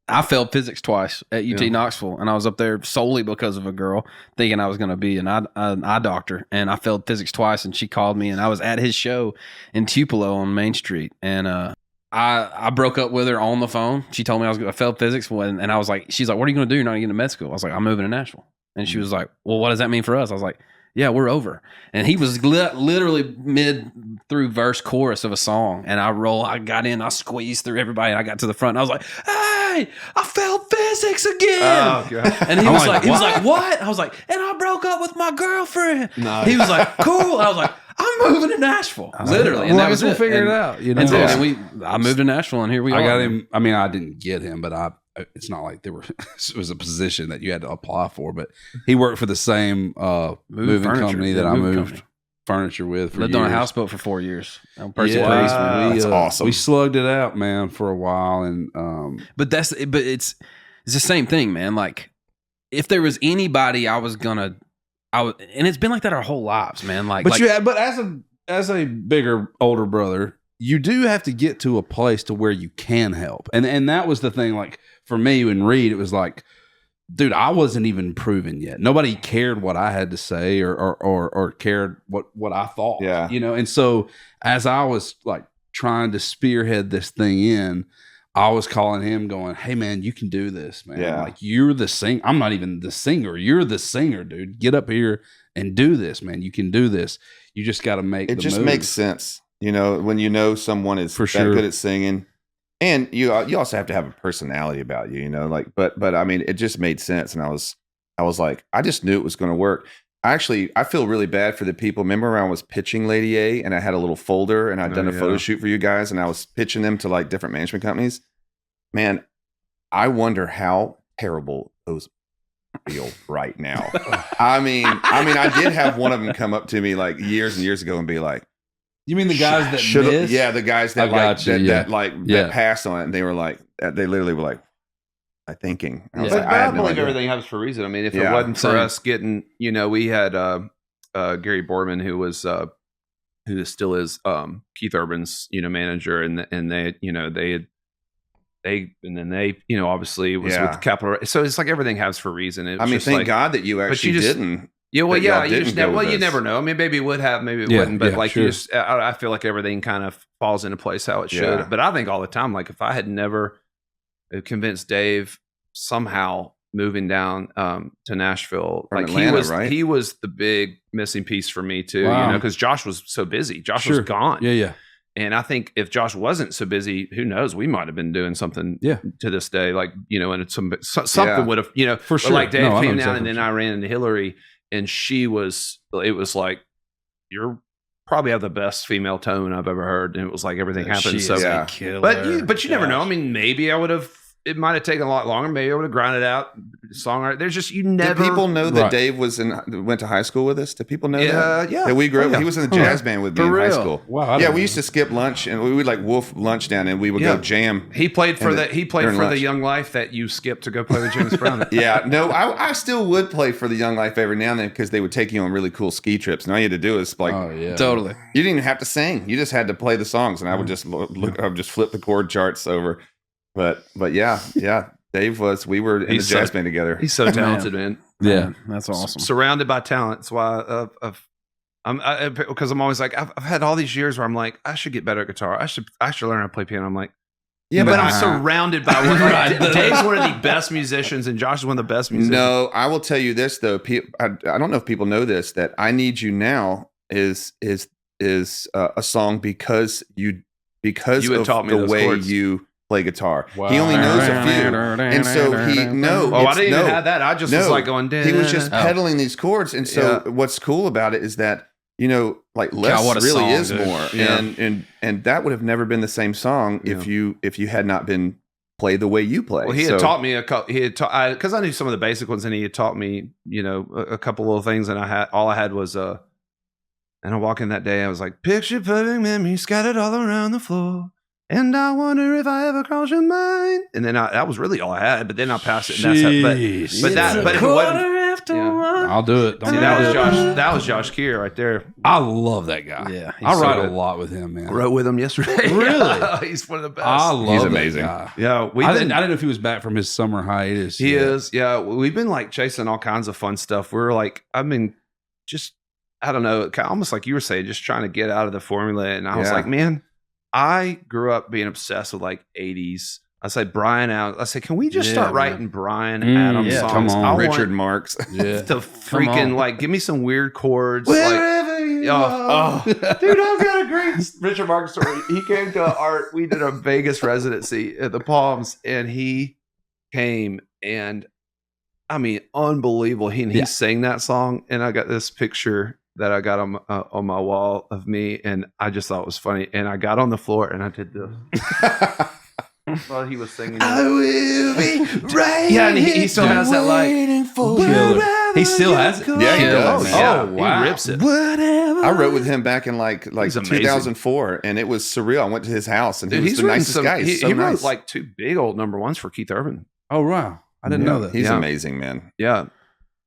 I failed physics twice at UT Knoxville, and I was up there solely because of a girl thinking I was going to be an eye doctor, and I failed physics twice, and she called me, and I was at his show in Tupelo on Main Street, and I broke up with her on the phone. She told me I failed physics, and I was like, she's like, what are you going to do? You're not going to get into med school. I was like, I'm moving to Nashville. And she was like, well, what does that mean for us? I was like, yeah, we're over. And he was literally mid through verse chorus of a song. And I got in, I squeezed through everybody, and I got to the front, and I was like, hey, I failed physics again. Oh, God. And he was like, what? I was like, and I broke up with my girlfriend. No. He was like, cool. I was like, I'm moving to Nashville, literally. And that was we'll figure it out. You know, I moved to Nashville, and here we are. I got him. I mean, I didn't get him, but it's not like it was a position that you had to apply for. But he worked for the same moving company that I moved furniture with. Lived on a houseboat for 4 years. That's awesome. We slugged it out, man, for a while, and but it's the same thing, man. Like if there was anybody and it's been like that our whole lives, man. But as a bigger, older brother, you do have to get to a place to where you can help. And that was the thing, like for me and Reid, it was like, dude, I wasn't even proven yet. Nobody cared what I had to say or cared what I thought. Yeah. You know, and so as I was like trying to spearhead this thing in, I was calling him going, hey man, you can do this, man. Yeah. Like you're the singer. I'm not even the singer. You're the singer, dude. Get up here and do this, man. You can do this. You just got to make it. Just makes sense. You know, when you know someone is good at singing, and you also have to have a personality about you, you know, like, but I mean, it just made sense. And I was like, I just knew it was going to work. I feel really bad for the people. Remember when I was pitching Lady A and I had a little folder and I'd done a photo shoot for you guys and I was pitching them to like different management companies. Man, I wonder how terrible those feel right now. I mean, I did have one of them come up to me like years and years ago and be like, you mean the guys that missed? Yeah, the guys that that passed on it, and they were like, they literally were like, thinking. I was like, I believe everything happens for a reason. I mean, if it wasn't for us getting, you know, we had Gary Borman, who still is Keith Urban's, you know, manager, and they, you know, they you know, obviously was with Capital. So it's like everything happens for a reason. I mean, thank God that you actually didn't. Yeah, well, you just never. Well, you never know. I mean, maybe it would have, maybe it wouldn't. But like, you just, I feel like everything kind of falls into place how it should. Yeah. But I think all the time, like, if I had never convinced Dave somehow moving down to Nashville, from like Atlanta, he was the big missing piece for me too. Wow. You know, because Josh was so busy. Josh was gone. Yeah. And I think if Josh wasn't so busy, who knows? We might have been doing something to this day, like, you know, and something would have, you know, for sure. Like Dave came down, and then I ran into Hillary. And it was like, you're probably have the best female tone I've ever heard. And it was like everything happened. So, but you never know. I mean, maybe I would have, it might have taken a lot longer. Maybe I would have grinded out songwriter. There's just, you never. Did people know that Dave went to high school with us? Did people know that? Yeah. That we grew up. He was in the jazz band with me in high school. Wow. Yeah, we used to skip lunch and we would like wolf lunch down and we would go jam. He played for the Young Life that you skipped to go play with James Brown. Yeah, no, I still would play for the Young Life every now and then because they would take you on really cool ski trips. And all you had to do is like, totally. You didn't even have to sing. You just had to play the songs, and I would just I would just flip the chord charts over. But yeah. Dave we were in the jazz band together. He's so talented, man. Yeah, that's awesome. Surrounded by talent. That's why because I'm always like, I've had all these years where I'm like, I should get better at guitar. I should learn how to play piano. I'm like, but I'm surrounded by one. Dave's one of the best musicians, and Josh is one of the best musicians. No, I will tell you this though. I don't know if people know this, that "I Need You Now" is a song because you of taught me the way chords. You play guitar. Wow. He only knows a few, and so I didn't even have that. I just was like going. He was just pedaling these chords, and so what's cool about it is that, you know, like less really song, is dude. More, and that would have never been the same song if you had not been play the way you play. Well, he had taught me a couple. He had taught because I knew some of the basic ones, and he had taught me, you know, a couple little things, and all I had was and I walk in that day, I was like, picture perfect memories scattered all around the floor. And I wonder if I ever cross your mind. And then that was really all I had. But then I passed it. And that's how, but if it wasn't, have to run. I'll do it. Don't See, do that was it. Josh. That was Josh Keir right there. I love that guy. Yeah, he's I so ride good. a lot with him, man. I wrote with him yesterday. Really? He's one of the best. I love He's that amazing. guy. Yeah, I didn't know if he was back from his summer hiatus. He yet. is. Yeah, we've been like chasing all kinds of fun stuff. We're like, I mean, just I don't know, almost like you were saying, just trying to get out of the formula. And I was Yeah. like, man, I grew up being obsessed with like 80s. I said Brian out. I said, can we just Yeah, start man. writing Brian Mm, Adams yeah, songs? come on. I want Richard Marx. Yeah. to freaking on. like give me some weird chords. Wherever you are. Dude, I've got a great Richard Marx story. He came to art. We did a Vegas residency at the Palms, and he came and I mean, unbelievable. He sang that song, and I got this picture that I got on my wall of me, and I just thought it was funny. And I got on the floor and I did this while he was singing. I will be right. Yeah, and he still has that like. Killer. He still has it. Yeah, he does. Oh, yeah. Oh, wow. He rips it. Whatever. I wrote with him back in like He's amazing. 2004, and it was surreal. I went to his house, and Dude, he was the written nicest guy. He's He so wrote nice. like 2 big old number ones for Keith Urban. Oh, wow. I didn't know that. He's Yeah. amazing, man. Yeah.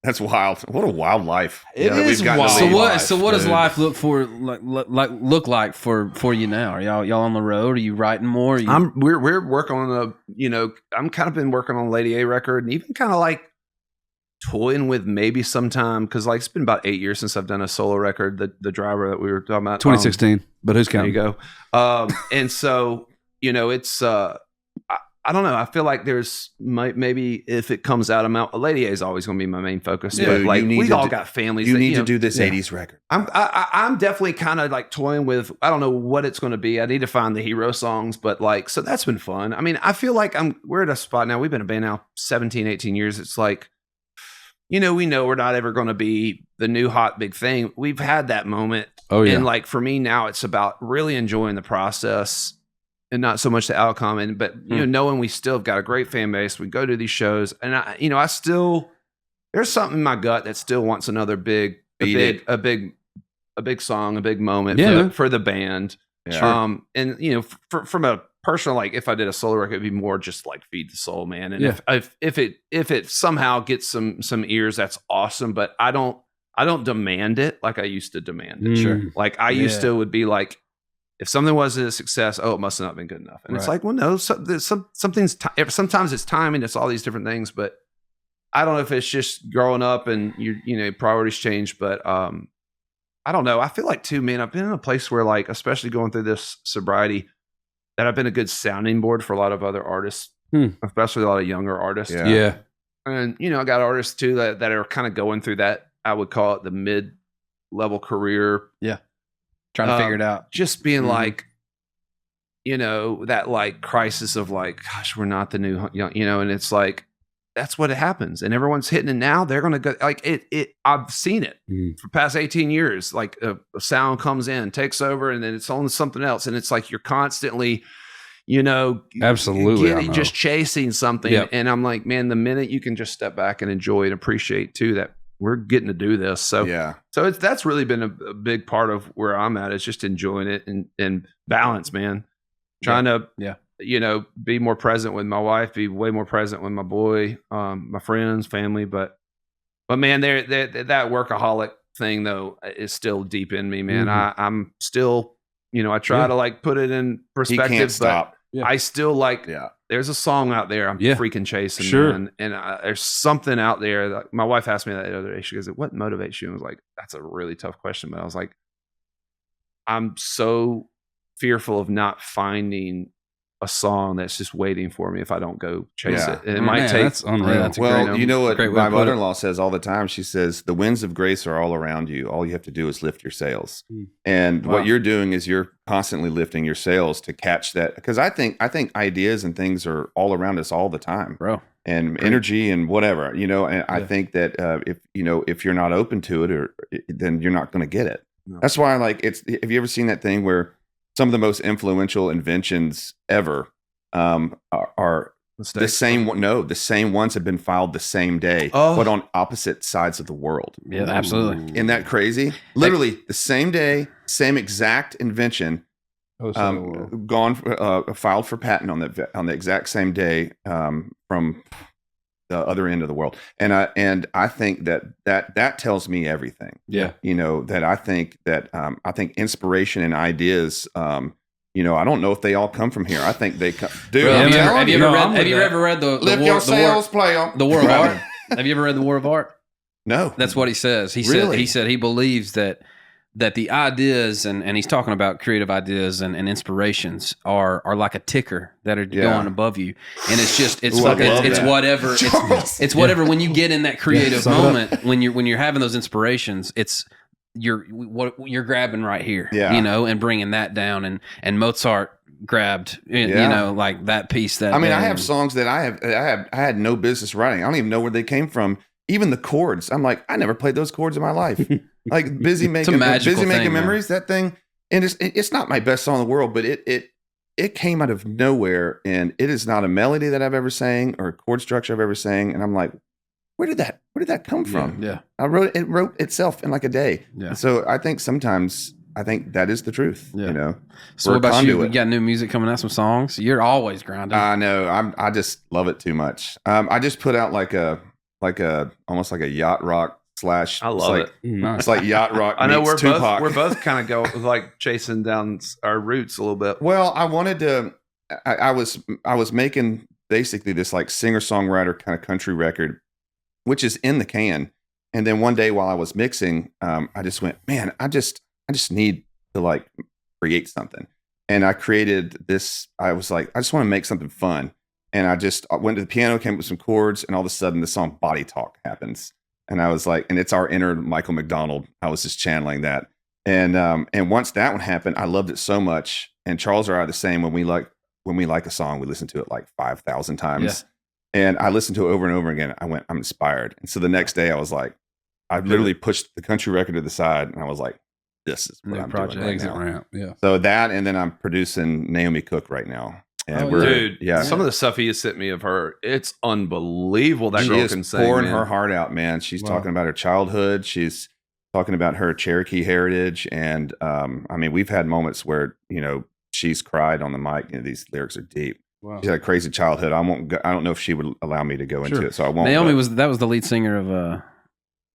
That's wild. What a wild life. It that is we've gotten to wild. So lead. what? life, So what does dude. life look like for you now? Are y'all on the road? Are you writing more? Are you, We're working on I'm kind of been working on Lady A record, and even kind of like toying with maybe sometime, because like it's been about 8 years since I've done a solo record. The driver that we were talking about, 2016. But who's there you counting? go. And so it's I don't know. I feel like there's maybe if it comes out, Lady A is always going to be my main focus. Yeah, but you like need we to all do- got families. You that, need know, to do this yeah. 80s record. I'm definitely kind of like toying with, I don't know what it's going to be. I need to find the hero songs, but like, so that's been fun. I mean, I feel like we're at a spot now. We've been a band now 17, 18 years. It's like, we know we're not ever going to be the new hot big thing. We've had that moment. Oh, yeah. And like for me now, it's about really enjoying the process and not so much the outcome. But knowing we still have got a great fan base, we go to these shows, and I still, there's something in my gut that still wants another big song, a big moment Yeah. for the band. Yeah. And from a personal, like if I did a solo record, it'd be more just like feed the soul, man. And Yeah. if it somehow gets some ears, that's awesome. But I don't demand it like I used to demand it. Sure. Like I used Yeah. to would be like, if something wasn't a success, it must have not been good enough. And it's Right. like, well, no, sometimes it's timing, it's all these different things. But I don't know if it's just growing up and your priorities change. But I don't know. I feel like too, man, I've been in a place where like, especially going through this sobriety, that I've been a good sounding board for a lot of other artists, especially a lot of younger artists. Yeah. Yeah. And, I got artists too that are kind of going through that. I would call it the mid-level career. trying to figure it out? Just being Mhm. like, that like crisis of like, gosh, we're not the new, and it's like, that's what it happens. And everyone's hitting it now. They're going to go like it. I've seen it for past 18 years. Like a sound comes in, takes over, and then it's on to something else. And it's like, you're constantly, Absolutely. I know. just chasing something. Yep. And I'm like, man, the minute you can just step back and enjoy and appreciate too, that we're getting to do this. So, Yeah. so that's really been a big part of where I'm at, is just enjoying it and balance, man. Trying to, be more present with my wife, be way more present with my boy, my friends, family. But man, that workaholic thing though is still deep in me, man. I'm still, I try to like put it in He perspective, can't but stop. Yeah. I still like, Yeah. there's a song out there I'm freaking chasing, Sure. man. And there's something out there that my wife asked me that the other day. She goes, what motivates you? And I was like, that's a really tough question. But I was like, I'm so fearful of not finding a song that's just waiting for me if I don't go chase Yeah. it. And it might take, That's unreal. Yeah, that's a Well, great- you know what great way to my put it. mother-in-law says all the time? She says, the winds of grace are all around you. All you have to do is lift your sails. And Wow. what you're doing is you're constantly lifting your sails to catch that. Because I think ideas and things are all around us all the time. Bro. And energy and whatever, and I think that if you're not open to it, then you're not going to get it. No. That's why have you ever seen that thing where some of the most influential inventions ever are the same one? No, the same ones have been filed the same day, but on opposite sides of the world. Yeah, absolutely. Isn't that crazy? Literally the same day, same exact invention, filed for patent on the exact same day, from the other end of the world. And I think that tells me everything. Yeah. You know, that I think inspiration and ideas, you know, I don't know if they all come from here. I think they come. Dude, Bro, I'm telling have you ever read the Lift War, your sails, player. the War of Art? Have you ever read the War of Art? No. That's what he says. He said he believes that the ideas and he's talking about creative ideas and inspirations are like a ticker that are going above you, and it's whatever when you get in that creative moment when you're having those inspirations, it's you're grabbing right here, you know, and bringing that down, and Mozart grabbed you know, like that piece that I have songs that I had no business writing. I don't even know where they came from. Even the chords, I'm like, I never played those chords in my life. Like busy making memories, that thing. And it's not my best song in the world, but it came out of nowhere, and it is not a melody that I've ever sang or a chord structure I've ever sang. And I'm like, where did that come from? Yeah. I wrote itself in like a day. Yeah. And so I think sometimes that is the truth. Yeah. You know. So what about you? You got new music coming out, some songs? You're always grinding. I know. I just love it too much. I just put out like almost like a yacht rock / I love it. It's like yacht rock. I know Tupac. we're both kind of going like chasing down our roots a little bit. Well, I wanted to. I was making basically this like singer songwriter kind of country record, which is in the can. And then one day while I was mixing, I just went, man, I just need to like create something. And I created this. I was like, I just want to make something fun. And I went to the piano, came up with some chords, and all of a sudden the song Body Talk happens. And I was like, and it's our inner Michael McDonald. I was just channeling that. And once that one happened, I loved it so much. And Charles and I are the same. When we like a song, we listen to it like 5,000 times. Yeah. And I listened to it over and over again. I'm inspired. And so the next day I was like, I literally pushed the country record to the side, and I was like, this is what I'm doing right now. Yeah. So that, and then I'm producing Naomi Cook right now. And some of the stuff he has sent me of her, it's unbelievable. That girl can sing, pouring her heart out, man. She's talking about her childhood. She's talking about her Cherokee heritage, and we've had moments where she's cried on the mic. These lyrics are deep. Wow. She's had a crazy childhood. I don't know if she would allow me to go into it, so I won't. Naomi was the lead singer of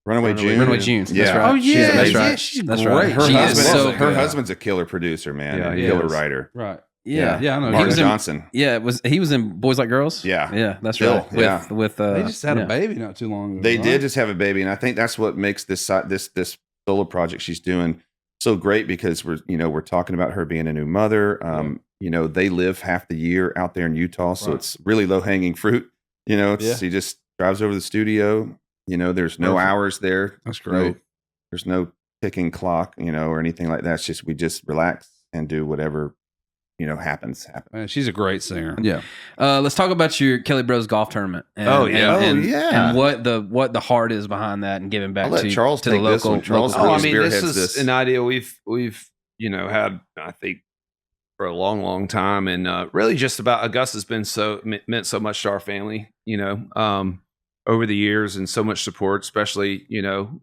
Runaway June. Runaway June. Yeah. That's right. Oh yeah, that's right. She's that's great. Right. Her husband's a killer producer, man. Yeah, a killer writer. Right. Yeah, I know. Martin Johnson. He was in Boys Like Girls. Yeah, that's Bill, right. With they just had a baby not too long ago. They did just have a baby, and I think that's what makes this solo project she's doing so great, because we're talking about her being a new mother. They live half the year out there in Utah, so it's really low hanging fruit. She just drives over to the studio. There's no hours there. That's great. There's no ticking clock, or anything like that. It's just we just relax and do whatever happens. Man, she's a great singer. Yeah. Let's talk about your Kelley Bros golf tournament. And, and what the heart is behind that, and giving back to Charles to the local. Charles this is an idea we've had, I think, for a long, long time, and really just about Augusta's meant so much to our family, over the years, and so much support, especially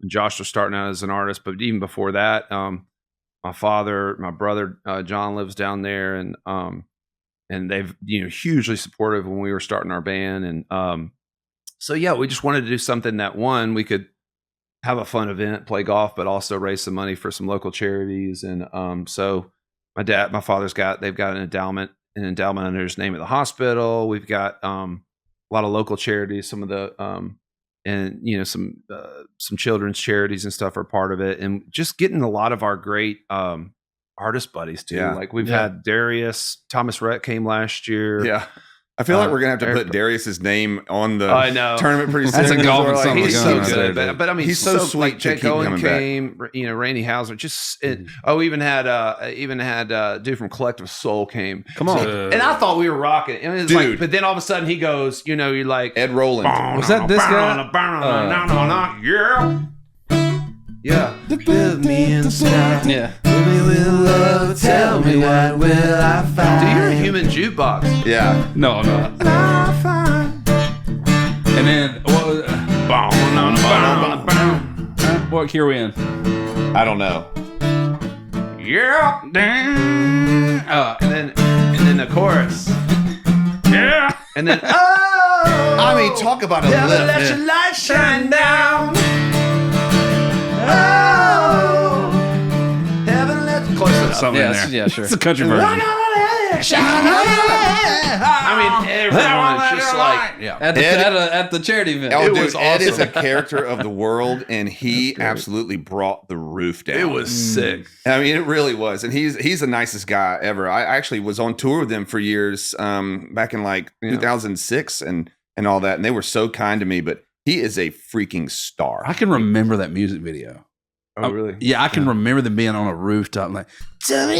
Josh was starting out as an artist, but even before that, my brother John lives down there, and they've hugely supportive when we were starting our band, and we just wanted to do something that we could have a fun event, play golf, but also raise some money for some local charities, and so my father's they've got an endowment under his name at the hospital. We've got a lot of local charities, some of the some children's charities and stuff are part of it, and just getting a lot of our great artist buddies too. Yeah. Like we've had Darius, Thomas Rhett came last year. Yeah. I feel like we're gonna have to put Darius's name on the tournament pretty soon. That's a golf and something. He's so good, but I mean, he's so sweet. Like Jake Owen came, Randy Hauser. Even had dude from Collective Soul came. Come on, and I thought we were rocking. And it was but then all of a sudden he goes, you're like Ed Roland. Was that this guy? Yeah. Build me in the sky. Yeah. Fill me with love. Tell me what will I find. Dude, you're a human jukebox. Yeah. No, I'm not. I'll find. And then what key are we in? I don't know. Yeah. And then the chorus. Yeah. And then I mean, talk about a lift. Let your light shine down. Oh, heaven let close enough. Something in there. Yeah, sure. It's a country version. I mean, everyone's just like, Yeah. At the charity event. Oh, It dude, was Ed is awesome. a character of the world, and he absolutely brought the roof down. it was sick. I mean, it really was, and he's the nicest guy ever. I actually was on tour with them for years, back in like 2006 and all that, and they were so kind to me. But he is a freaking star. I can remember that music video. Oh, really? Yeah, I can remember them being on a rooftop. Like, Iconic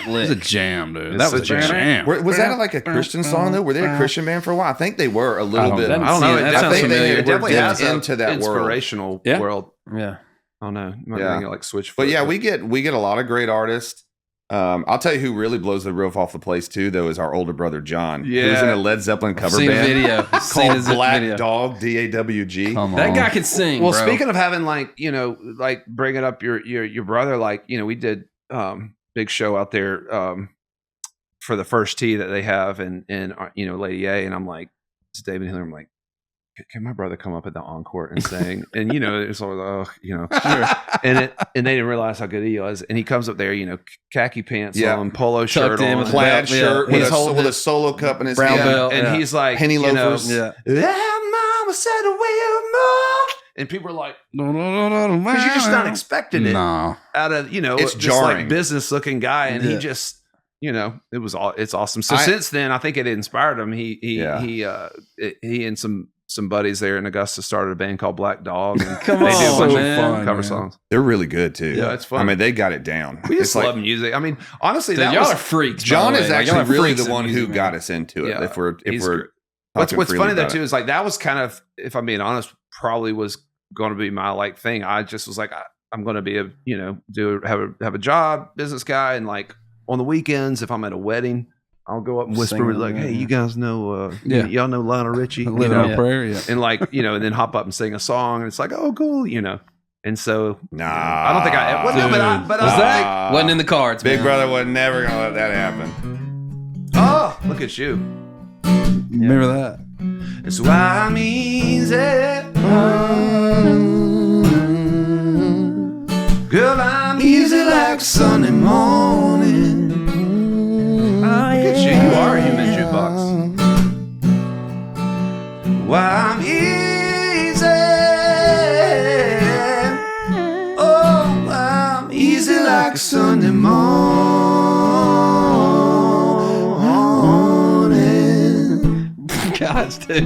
it was a lick. jam, dude. It's That was a such a jam. Was that like a Christian song though? Were they a Christian band for a while? I think they were a little bit. that- I don't know. That I sounds think familiar. it definitely We're has dipped a into that world. inspirational Yeah. world. Yeah. Oh no, I'm Yeah. gonna like switch. But foot. yeah, we get a lot of great artists. I'll tell you who really blows the roof off the place too, though, is our older brother John. Who's Yeah. in a Led Zeppelin cover Seen a band video. Seen called his Black video. Dog DAWG. Come That on. guy can sing. Well, bro. speaking of having like like bringing up your brother, like we did big show out there for the first tee that they have and Lady A, and I'm like, it's David Hiller. I'm like, can my brother come up at the encore and sing? And it's all sure. and they didn't realize how good he was. And he comes up there, khaki pants on, polo shirt in on, with Plaid Yeah. shirt He's with holding a solo cup in his brown hand. belt. and Yeah. he's like Penny loafers. Yeah. Mama said the way you move. And people are like, because you're just not expecting it No. out of It's this jarring. like business looking guy, and Yeah. he just it's awesome. So I- since then, I think it inspired him. He and some buddies there in Augusta started a band called Black Dog. And Come they do a on, bunch man. of cover man. songs. They're really good too. Yeah, it's fun. I mean, they got it down. We just It's love music. I mean, honestly, Dude, that y'all was are freaks. by John the way. is Like, y'all actually are really freaks the of one music, who man. got us into it. Yeah. If we're He's talking What's freely funny though about too it. is like that was kind of, if I'm being honest, probably was going to be my like thing. I just was like, I'm going to be have a job, business guy, and like on the weekends if I'm at a wedding, I'll go up and whisper Sing like, along, "Hey, yeah. you guys know, Yeah. y'all know Lionel Richie, Living know? on a prayer, yeah. and like and then hop up and sing a song, and it's like, oh, cool, And so Nah, I don't think I well, no, but Was I that wasn't in the cards? Big man. Brother was never gonna let that happen. oh, look at you. Remember that? It's why I'm easy. Girl, I'm easy like Sunday morning. Look at you. You are a human jukebox. Why I'm easy. Oh, I'm easy like Sunday morning. Gosh, dude.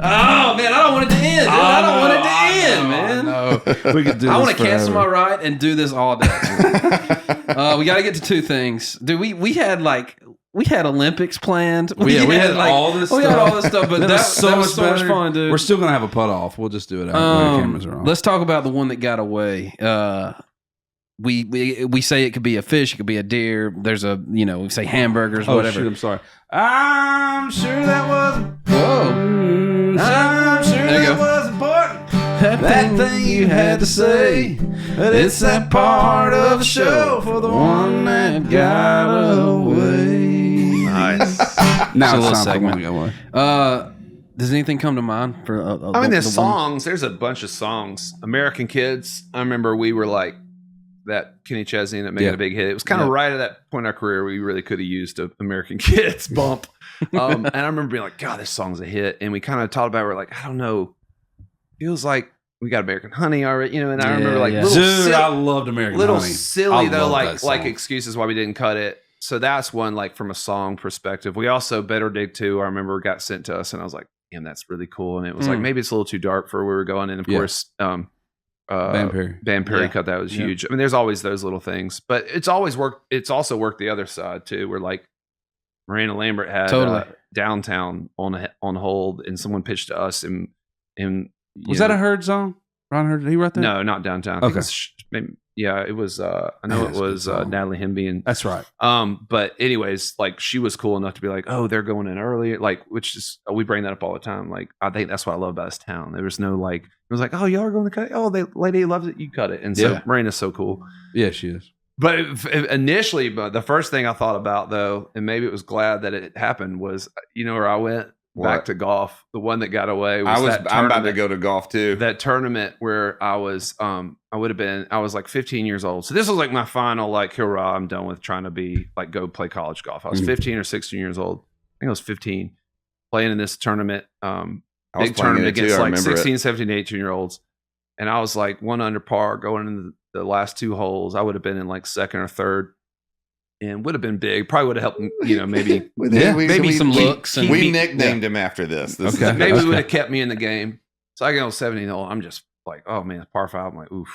Oh man, I don't want it to end. Dude. I don't want it to end, man. No, we could do. I this want to cancel my forever. ride and do this all day. We got to get to two things. Dude, we had Olympics planned. We had all this We stuff. had all this stuff, but that was so much better. fun, dude. We're still gonna have a putt off. We'll just do it after the cameras are on. Let's talk about the one that got away. We say it could be a fish, it could be a deer. There's we say hamburgers, Oh, whatever. shoot, I'm sorry. I'm sure that wasn't. Whoa. I'm sure There you that go. was important. That thing you had to say. But it's that part of the show for the one that got away. Nice. Now It's a little it's time for segment. one to go away. Does anything come to mind for? I mean, there's songs. There's a bunch of songs. American Kids. I remember we were like that Kenny Chesney that made Yeah. it a big hit. It was kind of Yeah. right at that point in our career we really could have used a American Kids bump. And I remember being like, God, this song's a hit. And we kind of talked about it. We're like, I don't know. Feels like we got American Honey already, And I remember like Yeah. little, Dude, I loved American little Honey. silly I though, love that like song. excuses why we didn't cut it. So that's one like from a song perspective. We also Better Dig 2, I remember got sent to us and I was like, damn, that's really cool. And it was like, maybe it's a little too dark for where we were going. And of Yeah. course, Van Perry. Van Perry Yeah. cut that was Yeah. huge. I mean, there's always those little things, but it's always worked. It's also worked the other side too, where like Miranda Lambert had Totally. Downtown on hold, and someone pitched to us, and you Was know- that a Herd song? Ron Herd, did he write that? No, not Downtown. I think Okay. it was, maybe, yeah, it was. I know Yeah, it that's a good was song. Natalie Hemby and That's right. but anyways, like she was cool enough to be like, oh, they're going in early, like, which is we bring that up all the time. Like, I think that's what I love about this town. There was no it was like, oh, y'all are going to cut it. Oh, Lady loves it, you cut it. And so Yeah. Miranda's so cool. Yeah, she is. But initially, the first thing I thought about, though, and maybe it was glad that it happened, was where I went back to golf. The one that got away was I'm about to go to golf too. That tournament where I was, I was like 15 years old. So this was like my final, like, hurrah, I'm done with trying to be like, go play college golf. I was 15 or 16 years old. I think I was 15 playing in this tournament, big tournament against like 16, 17, 18 year olds. And I was like 1 under par going into the last 2 holes. I would have been in like second or third and would have been big. Probably would have helped, maybe maybe some looks. We nicknamed him after this. Okay. Maybe would have kept me in the game. So I get on 17 hole. I'm just like, oh man, par 5. I'm like, oof,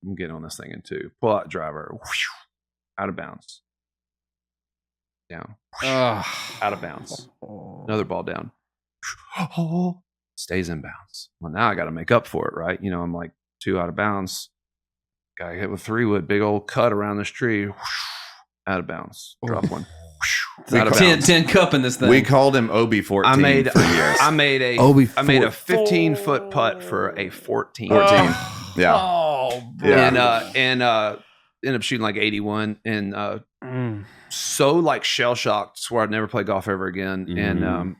I'm getting on this thing in 2. Pull out driver, whoosh, out of bounds. Down. Out of bounds. Another ball down. Stays in bounds. Well, now I got to make up for it, right? I'm like 2 out of bounds. Got hit with 3-wood, big old cut around this tree. Out of bounds. Drop one. Out of bounds. 10 cup in this thing. We called him OB14 for years. I made a 15-foot putt for a 14. Yeah. Oh, bro. Yeah. And ended up shooting like 81 and so like shell shocked, swore I'd never play golf ever again. And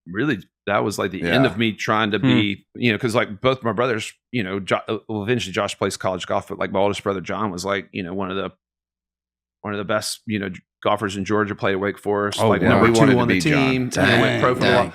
really that was like the end of me trying to be, because like both my brothers, eventually Josh plays college golf, but like my oldest brother John was like, one of the best, golfers in Georgia, played at Wake Forest, Oh, like wow. number We 2 wanted to on the be team, John. and went pro for a while. And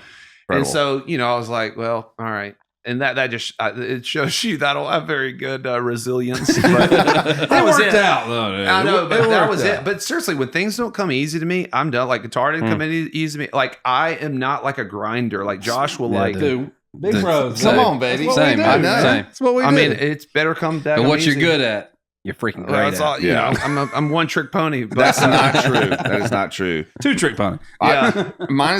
Incredible. so, I was like, well, all right. And that just it shows you that I'll have very good resilience. But that was worked it. out though. Dude. I know, but that was worked out. it. But seriously, when things don't come easy to me, I'm done. Like guitar didn't come easy to me. Like I am not like a grinder. Like Josh will Dude, big bros. Come on, baby. Same. I know. Same. That's what we do. I mean, it's better come down. And what you're good at, you're freaking great That's all, at. I'm one trick pony. But That's not true. That is not true. 2-trick pony. Mine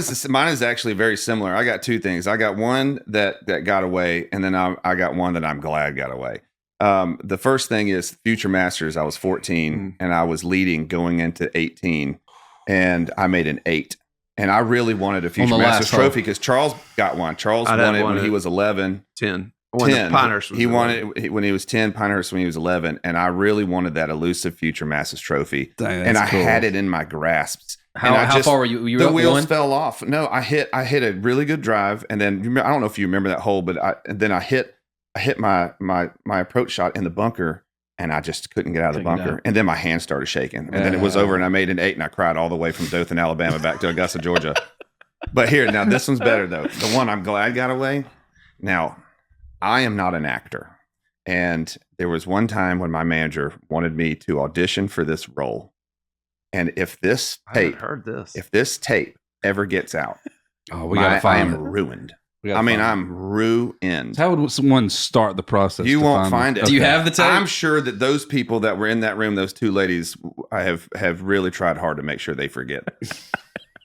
is actually very similar. I got 2 things. I got one that got away, and then I got one that I'm glad got away. The first thing is Future Masters. I was 14 and I was leading going into 18, and I made an 8. And I really wanted a Future Masters trophy because Charles got one. Charles won it when he was 11. 10. 10. Pinehurst He won it when he was 10, Pinehurst when he was 11. And I really wanted that elusive Future Masters trophy. Dang, and I cool. had it in my grasps. How far were you? You were the up wheels one? fell off. No, I hit a really good drive. And then I don't know if you remember that hole, but I hit my approach shot in the bunker. And I just couldn't get out of the bunker. And then my hand started shaking. And then it was over and I made an 8 and I cried all the way from Dothan, Alabama back to Augusta, Georgia. But now this one's better though. The one I'm glad got away. Now, I am not an actor. And there was one time when my manager wanted me to audition for this role. And if this tape ever gets out, we gotta find I am it. ruined. I'm I'm ruined. How would someone start the process? You won't find it. Do you have the tape? I'm sure that those people that were in that room, those 2 ladies, I have really tried hard to make sure they forget.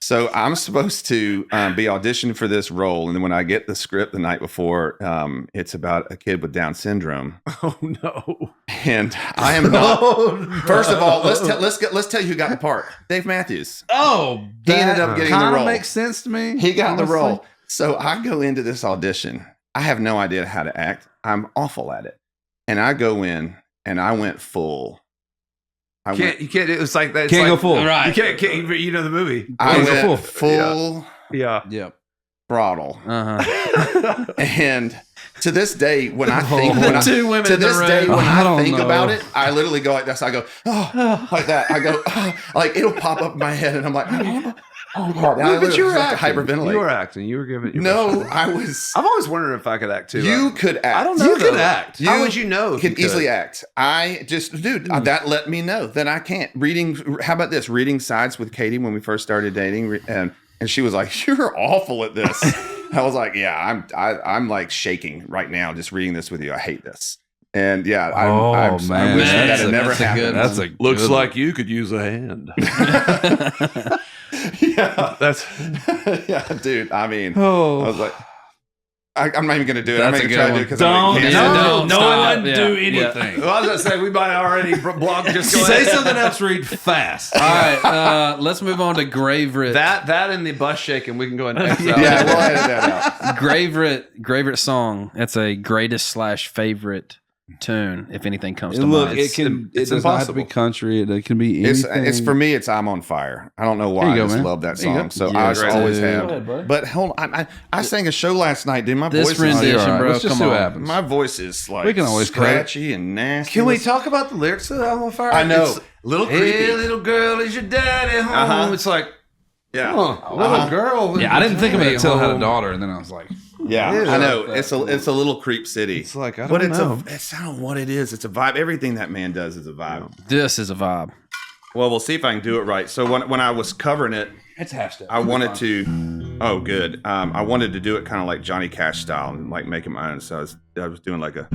So I'm supposed to be auditioning for this role, and then when I get the script the night before, it's about a kid with Down syndrome. Oh no! And I am not. First of all, let's tell you who got the part. Dave Matthews. Oh, He ended up getting the role. Makes sense to me. He got honestly. the role. So I go into this audition. I have no idea how to act. I'm awful at it. And I go in and I went full. You can't. It was like that. Can't go full. Right. You can't. You know the movie. I Can't go went full Yeah. Yep. throttle. Uh-huh. And to this day, when I think, Two women to in the this room. day, when I I don't think know. about it, I literally go like this. I go, oh, like that. I go, oh, like it'll pop up in my head, and I'm like, oh God. And I But you were literally have to acting. hyperventilate. You were acting. You were giving. Your No, best. I was. I've always wondered if I could act too. You could act. I don't know. You could though. act. How would you know? If Could you easily act. I just, dude, that let me know that I can't. How about this? Reading sides with Katie when we first started dating, and she was like, "You're awful at this." I was like, "Yeah, I'm like shaking right now just reading this with you. I hate this." And yeah, I wish that had never happened. That's a Looks good like you could use a hand. Yeah, That's yeah, dude. I mean, Oh. I was like, I'm not even gonna do it. I'm That's not a gonna try good to do it one. because Don't. don't No stop. one Yeah. do Yeah. anything. well, I was gonna say we might already blog just go Say ahead. something else. Read fast. All right, let's move on to Graveret. That and the bus shaking, we can go and exit. yeah, we'll edit that out. Graveret song. That's a greatest / favorite tune if anything comes to Look, mind. it can. It it's does not have to be impossible. country. It can be anything. It's for me. It's "I'm on Fire." I don't know why. There I you go, just man. love that There you song. go. So Yes, I always dude. have. Go ahead, buddy. But hold on, I sang a show last night, dude. My This voice rendition, is You're all right. bro. Let's just Come see what on. happens. my voice is like We can always cut it. scratchy and nasty. Can we talk about the lyrics of "I'm on Fire"? I know. It's, Little hey, creepy. little girl, is your daddy home? Uh-huh. It's like, Yeah, little girl. Yeah, I didn't think of it until I had a home. daughter, and then I was like, yeah. Yeah. I know. It's a little creep city. It's like, I but don't it's know. it's I don't know what it is. It's a vibe. Everything that man does is a vibe. This is a vibe. Well, we'll see if I can do it right. So when I was covering it, it's half step. I wanted to. Oh, good. I wanted to do it kind of like Johnny Cash style and like make it my own. So I was doing like a.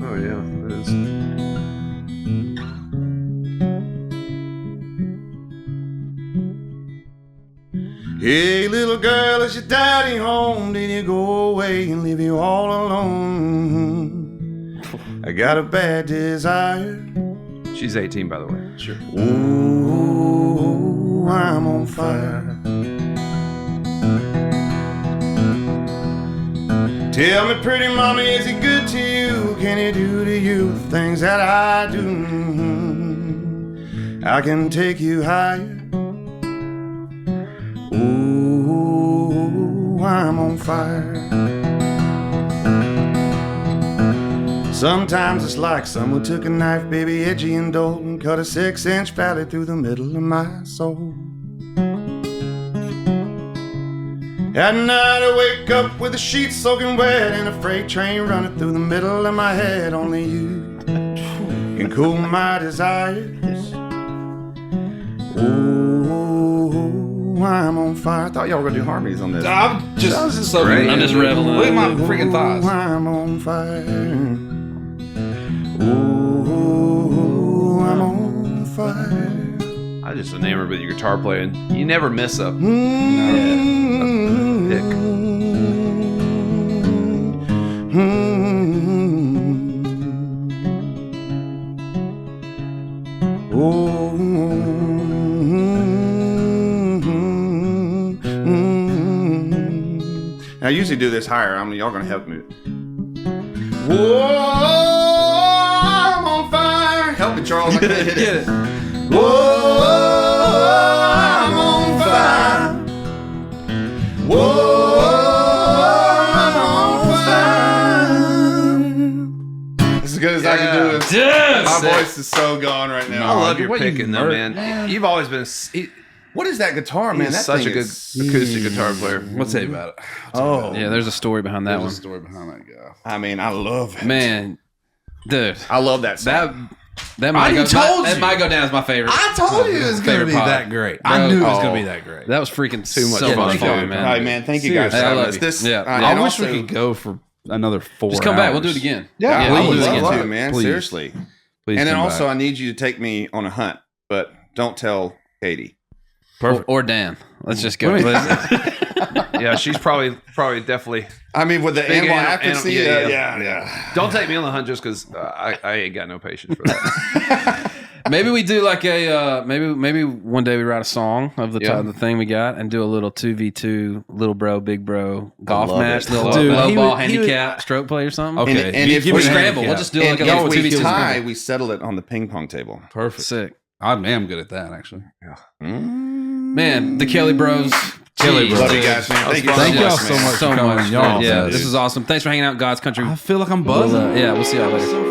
Oh yeah, it is. Hey, little girl, is your daddy home? Did you go away and leave you all alone? I got a bad desire. She's 18, by the way. Sure. Ooh, I'm on fire. Tell me, pretty mommy, is he good to you? Can he do to you the things that I do? I can take you higher. Ooh, I'm on fire. Sometimes it's like someone took a knife, baby, edgy and dull, and cut a 6-inch valley through the middle of my soul. At night I wake up with the sheets soaking wet and a freight train running through the middle of my head. Only you can cool my desires. Ooh, I'm on fire. I thought y'all were gonna do harmonies on this. I'm just so great. I'm just reveling. Look at my freaking Ooh, thighs. I'm on fire. Ooh, I'm on fire. I just enamored with your guitar playing. You never miss a. Mm-hmm. Pick. I usually do this higher. Y'all gonna help me. Whoa, I'm on fire. Help me, Charles. I can't hit it. Whoa, I'm on fire. Whoa, I'm on fire. As good as I can do it. Yes! My voice is so gone right now. I love your what you picking, though, murdered. man. You've always been. What is that guitar, man? He's That such thing a good is- acoustic guitar player. What's that about it? Oh, Yeah, there's a story behind that There's a one. story behind that guy. I mean, I love it. Man, dude, I love that song. that might I go, told that you. might go down as my favorite. I told you it was going to favorite be pod. that great. Bro, I knew it was oh. going to be that great. That was freaking Too much so fun, much fun, dude. man. All right, man. Thank you guys for Seriously. I having love us. you. This, Yeah. and I wish also- we could go for another 4 Just come back. We'll hours. do it again. Yeah, Yeah, I we'll would do it love again. to, man. Please. Seriously. Please And then come also, back. I need you to take me on a hunt, but don't tell Katie. Perfect. Or Dan. Let's just go. Yeah, she's probably definitely. I mean, with the Big animal animal- advocacy, yeah. Don't take me on the hunt just because I ain't got no patience for that. Maybe we do like a maybe one day we write a song of the Yeah. type of thing we got and do a little 2v2 little bro big bro golf love match, it. little Dude, low he ball would- he would- handicap stroke play or something. Okay. And if Give we me the scramble, we'll handicap. just do And like a if we 2v2 tie, scramble. we settle it on the ping pong table. Perfect. Sick. I am good at that, actually. Man, the Kelley Bros. Kelly Jeez. Bros. Love you guys, man. Thank you Thank so y'all much, so man. much So for coming. much. Y'all Yeah, awesome, this dude. is awesome. Thanks for hanging out in God's country. I feel like I'm We'll, buzzing. yeah, we'll see y'all later.